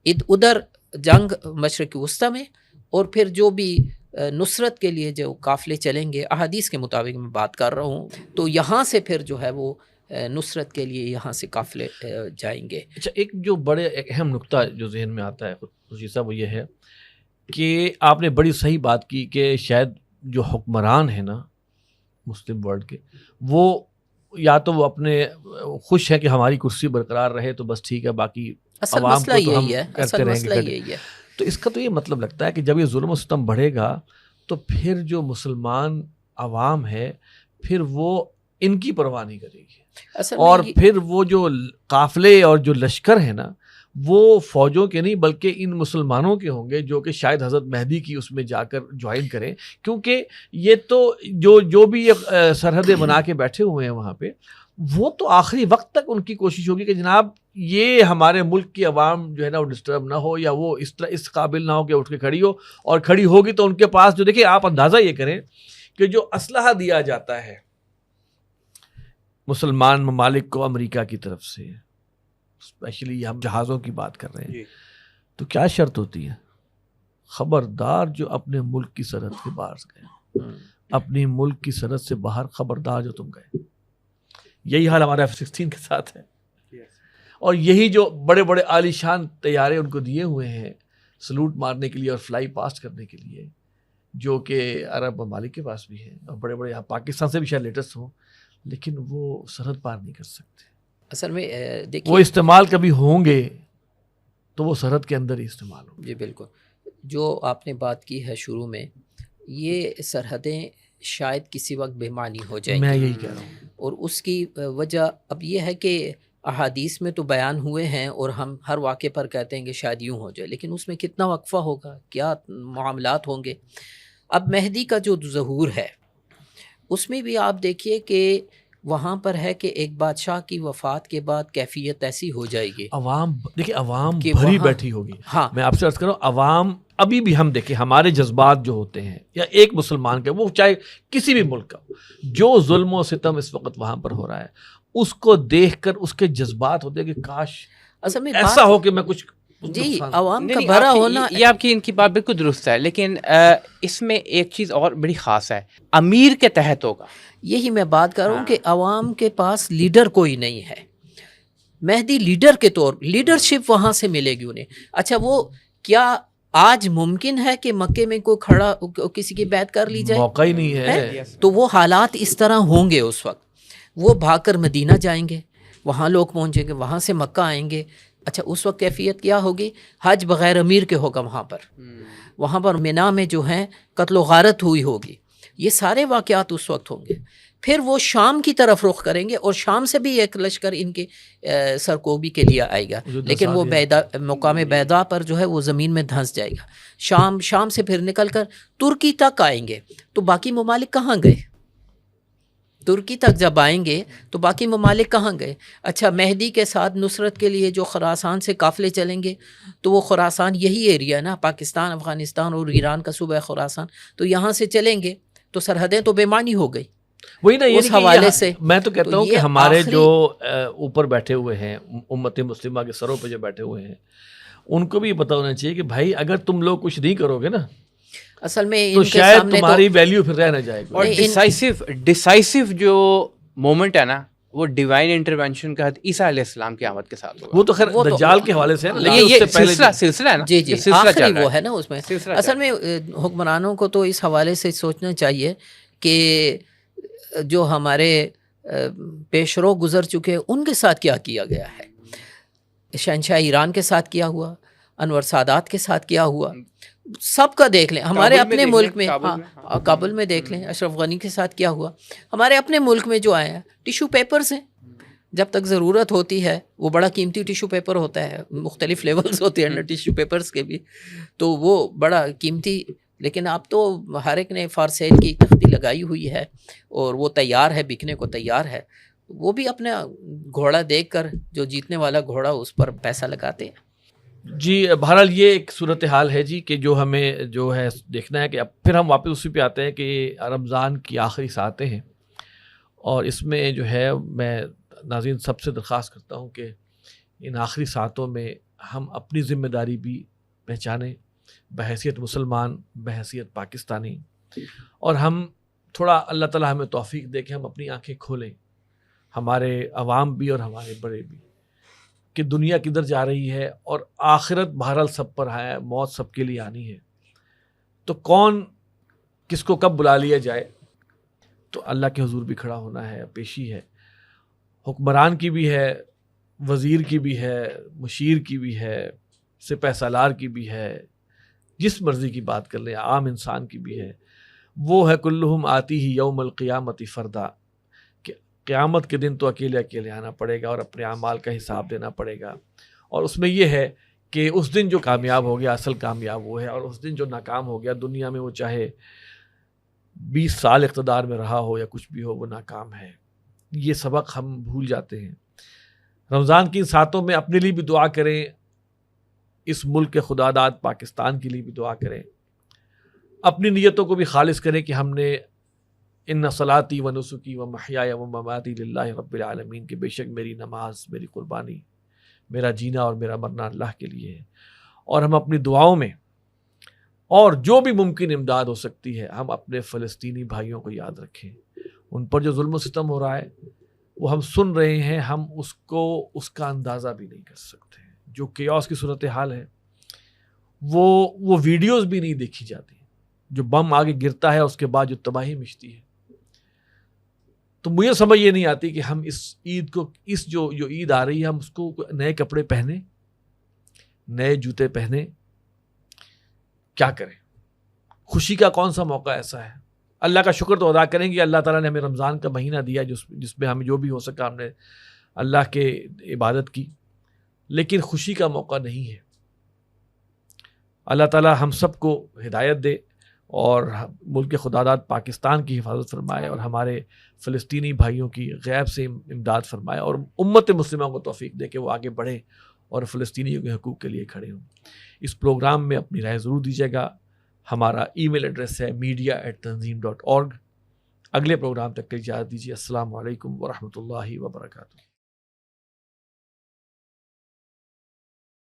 ادھر جنگ مشرق وسطیٰ میں، اور پھر جو بھی نصرت کے لیے جو قافلے چلیں گے، احادیث کے مطابق میں بات کر رہا ہوں، تو یہاں سے پھر جو ہے وہ نصرت کے لیے یہاں سے قافلے جائیں گے۔ اچھا، ایک جو بڑے ایک اہم نقطہ جو ذہن میں آتا ہے خورشید صاحب، وہ یہ ہے کہ آپ نے بڑی صحیح بات کی کہ شاید جو حکمران ہیں نا مسلم ورلڈ کے، وہ یا تو وہ اپنے خوش ہے کہ ہماری کرسی برقرار رہے تو بس ٹھیک ہے، باقی اصل عوام مسئلہ کو تو ہم یہی ہے، کرتے اصل رہیں مسئلہ گے۔ یہی ہے۔ تو اس کا تو یہ مطلب لگتا ہے کہ جب یہ ظلم و ستم بڑھے گا تو پھر جو مسلمان عوام ہے پھر وہ ان کی پرواہ نہیں کرے گی، اصل میں اور پھر وہ جو قافلے اور جو لشکر ہیں نا وہ فوجوں کے نہیں بلکہ ان مسلمانوں کے ہوں گے، جو کہ شاید حضرت مہدی کی اس میں جا کر جوائن کریں، کیونکہ یہ تو جو بھی یہ سرحدیں بنا کے بیٹھے ہوئے ہیں وہاں پہ، وہ تو آخری وقت تک ان کی کوشش ہوگی کہ جناب یہ ہمارے ملک کی عوام جو ہے نا وہ ڈسٹرب نہ ہو، یا وہ اس طرح اس قابل نہ ہو کہ اٹھ کے کھڑی ہو، اور کھڑی ہوگی تو ان کے پاس جو دیکھیں آپ اندازہ یہ کریں کہ جو اسلحہ دیا جاتا ہے مسلمان ممالک کو امریکہ کی طرف سے، اسپیشلی ہم جہازوں کی بات کر رہے ہیں، تو کیا شرط ہوتی ہے؟ خبردار جو اپنے ملک کی سرحد کے باہر گئے، اپنی ملک کی سرحد سے باہر خبردار جو تم گئے۔ یہی حال ہمارا F-16 کے ساتھ ہے، اور یہی جو بڑے بڑے عالی شان طیارے ان کو دیے ہوئے ہیں سلوٹ مارنے کے لیے اور فلائی پاسٹ کرنے کے لیے، جو کہ عرب ممالک کے پاس بھی ہیں، اور بڑے بڑے یہاں پاکستان سے بھی شاید لیٹسٹ ہوں، لیکن وہ سرحد پار نہیں کر سکتے۔ اصل میں دیکھیے، وہ استعمال کبھی ہوں گے تو وہ سرحد کے اندر ہی استعمال ہوں گے۔ جی بالکل، جو آپ نے بات کی ہے شروع میں، یہ سرحدیں شاید کسی وقت بے معنی ہو جائیں میں گی، یہی کہہ رہا ہوں۔ اور اس کی وجہ اب یہ ہے کہ احادیث میں تو بیان ہوئے ہیں اور ہم ہر واقعے پر کہتے ہیں کہ شاید یوں ہو جائے، لیکن اس میں کتنا وقفہ ہوگا، کیا معاملات ہوں گے۔ اب مہدی کا جو ظہور ہے اس میں بھی آپ دیکھیے کہ وہاں پر ہے کہ ایک بادشاہ کی وفات کے بعد کیفیت ایسی ہو جائے گی، عوام دیکھیں، عوام کہ بھری وہاں- بیٹھی ہوگی۔ ہاں میں آپ سے عرض کروں، عوام ابھی بھی ہم دیکھیں ہمارے جذبات جو ہوتے ہیں، یا ایک مسلمان کے، وہ چاہے کسی بھی ملک کا، جو ظلم و ستم اس وقت وہاں پر ہو رہا ہے، اس کو دیکھ کر اس کے جذبات ہوتے ہیں کہ کاش اصل میں ایسا ہو کہ میں کچھ جی نقصان- عوام کا نہیں، بھرا آپ کی- ہونا، یہ آپ کی ان کی بات بالکل درست ہے، لیکن اس میں ایک چیز اور بڑی خاص ہے، امیر کے تحت ہوگا۔ یہی میں بات کر رہا ہوں کہ عوام کے پاس لیڈر کوئی نہیں ہے۔ مہدی لیڈر کے طور لیڈرشپ وہاں سے ملے گی انہیں۔ اچھا، وہ کیا آج ممکن ہے کہ مکے میں کوئی کھڑا کسی کی بیعت کر لی جائے؟ موقع ہی نہیں ہے۔ تو وہ حالات اس طرح ہوں گے اس وقت، وہ بھاگ کر مدینہ جائیں گے، وہاں لوگ پہنچیں گے، وہاں سے مکہ آئیں گے۔ اچھا، اس وقت کیفیت کیا ہوگی؟ حج بغیر امیر کے ہوگا وہاں پر مینا میں جو ہیں قتل و غارت ہوئی ہوگی، یہ سارے واقعات اس وقت ہوں گے۔ پھر وہ شام کی طرف رخ کریں گے، اور شام سے بھی ایک لشکر ان کے سرکوبی کے لیے آئے گا، لیکن وہ مقام بیضا پر جو ہے وہ زمین میں دھنس جائے گا۔ شام سے پھر نکل کر ترکی تک آئیں گے، تو باقی ممالک کہاں گئے؟ ترکی تک جب آئیں گے تو باقی ممالک کہاں گئے؟ اچھا، مہدی کے ساتھ نصرت کے لیے جو خراسان سے قافلے چلیں گے، تو وہ خراسان یہی ایریا نا، پاکستان، افغانستان اور ایران کا صوبہ خراسان، تو یہاں سے چلیں گے تو سرحدیں تو بے معنی ہو گئی۔ وہی نا، اس حوالے سے میں تو کہتا ہوں کہ یہ ہمارے آخری- جو اوپر بیٹھے ہوئے ہیں، امت مسلمہ کے سروں پہ جو بیٹھے ہوئے ہیں، ان کو بھی یہ پتہ ہونا چاہیے کہ بھائی اگر تم لوگ کچھ نہیں کرو گے نا اصل میں تو ان کے شاید سامنے تمہاری ویلیو پھر رہ نہ جائے گی۔ اور نہیں، ڈیسائسو جو مومنٹ ہے نا، وہ ڈیوائن انٹرونشن کا عیسیٰ علیہ السلام کی آمد کے ساتھ ہوگا. وہ تو خیر وہ تو- دجال کے حوالے سے ہے نا، لیکن یہ اس سے پہلے سلسلہ ہے نا. جی جی یہ سلسلہ آخری چل رہا وہ ہے نا اس میں. سلسلہ اصل چل میں حکمرانوں کو تو اس حوالے سے سوچنا چاہیے کہ جو ہمارے پیشرو گزر چکے ان کے ساتھ کیا کیا گیا ہے. شہنشاہ ایران کے ساتھ کیا ہوا، انور سادات کے ساتھ کیا ہوا، سب کا دیکھ لیں. ہمارے کابل میں اپنے دیکھ ملک لیں، میں کابل ہاں میں، ہاں. کابل میں دیکھ لیں اشرف غنی کے ساتھ کیا ہوا. ہمارے اپنے ملک میں جو آئے ہیں ٹیشو پیپرز ہیں، جب تک ضرورت ہوتی ہے وہ بڑا قیمتی ٹیشو پیپر ہوتا ہے، مختلف لیولز ہوتے ہیں نا ٹیشو پیپرز کے بھی، تو وہ بڑا قیمتی. لیکن اب تو ہر ایک نے فار سیل کی تختی لگائی ہوئی ہے اور وہ تیار ہے، بکنے کو تیار ہے. وہ بھی اپنا گھوڑا دیکھ کر جو جیتنے والا گھوڑا اس پر پیسہ لگاتے ہیں. جی بہرحال یہ ایک صورتحال ہے جی کہ جو ہمیں جو ہے دیکھنا ہے کہ اب پھر ہم واپس اسی پہ آتے ہیں کہ رمضان کی آخری ساعتیں ہیں، اور اس میں جو ہے میں ناظرین سب سے درخواست کرتا ہوں کہ ان آخری ساعتوں میں ہم اپنی ذمہ داری بھی پہچانیں بحیثیت مسلمان، بحیثیت پاکستانی، اور ہم تھوڑا اللہ تعالیٰ ہمیں توفیق دے کہ ہم اپنی آنکھیں کھولیں، ہمارے عوام بھی اور ہمارے بڑے بھی، کہ دنیا کدھر جا رہی ہے اور آخرت بہرحال سب پر ہے، موت سب کے لیے آنی ہے. تو کون کس کو کب بلا لیا جائے، تو اللہ کے حضور بھی کھڑا ہونا ہے، پیشی ہے، حکمران کی بھی ہے، وزیر کی بھی ہے، مشیر کی بھی ہے، سپہ سالار کی بھی ہے، جس مرضی کی بات کر لیں، عام انسان کی بھی ہے. وہ ہے کلہم آتی ہی یوم القیامت فردا، کہ قیامت کے دن تو اکیلے اکیلے آنا پڑے گا اور اپنے اعمال کا حساب دینا پڑے گا. اور اس میں یہ ہے کہ اس دن جو کامیاب ہو گیا اصل کامیاب وہ ہے، اور اس دن جو ناکام ہو گیا دنیا میں وہ چاہے 20 سال اقتدار میں رہا ہو یا کچھ بھی ہو، وہ ناکام ہے. یہ سبق ہم بھول جاتے ہیں. رمضان کی ان ساتوں میں اپنے لیے بھی دعا کریں، اس ملک کے خدا داد پاکستان کے لیے بھی دعا کریں، اپنی نیتوں کو بھی خالص کریں کہ ہم نے ان صلاتی و نسکی و محیای و مماتی للہ رب العالمین، کہ بے شک میری نماز، میری قربانی، میرا جینا اور میرا مرنا اللہ کے لیے ہے. اور ہم اپنی دعاؤں میں اور جو بھی ممکن امداد ہو سکتی ہے ہم اپنے فلسطینی بھائیوں کو یاد رکھیں. ان پر جو ظلم و ستم ہو رہا ہے وہ ہم سن رہے ہیں، ہم اس کا اندازہ بھی نہیں کر سکتے. جو کیوس کی صورتحال ہے وہ ویڈیوز بھی نہیں دیکھی جاتی، جو بم آگے گرتا ہے اس کے بعد جو تباہی مچتی ہے. تو مجھے سمجھ یہ نہیں آتی کہ ہم اس عید کو، اس جو عید آ رہی ہے، ہم اس کو نئے کپڑے پہنے، نئے جوتے پہنے، کیا کریں؟ خوشی کا کون سا موقع ایسا ہے؟ اللہ کا شکر تو ادا کریں گے، اللہ تعالیٰ نے ہمیں رمضان کا مہینہ دیا جس میں ہمیں جو بھی ہو سکا ہم نے اللہ کے عبادت کی، لیکن خوشی کا موقع نہیں ہے. اللہ تعالیٰ ہم سب کو ہدایت دے اور ملک خدا داد پاکستان کی حفاظت فرمائے، اور ہمارے فلسطینی بھائیوں کی غیب سے امداد فرمائے، اور امت مسلمہ کو توفیق دے کہ وہ آگے بڑھیں اور فلسطینیوں کے حقوق کے لیے کھڑے ہوں. اس پروگرام میں اپنی رائے ضرور دیجیے گا. ہمارا ای میل ایڈریس ہے media@tanzeem.org. اگلے پروگرام تک کے اجازت دیجیے. السلام علیکم ورحمۃ اللہ وبرکاتہ.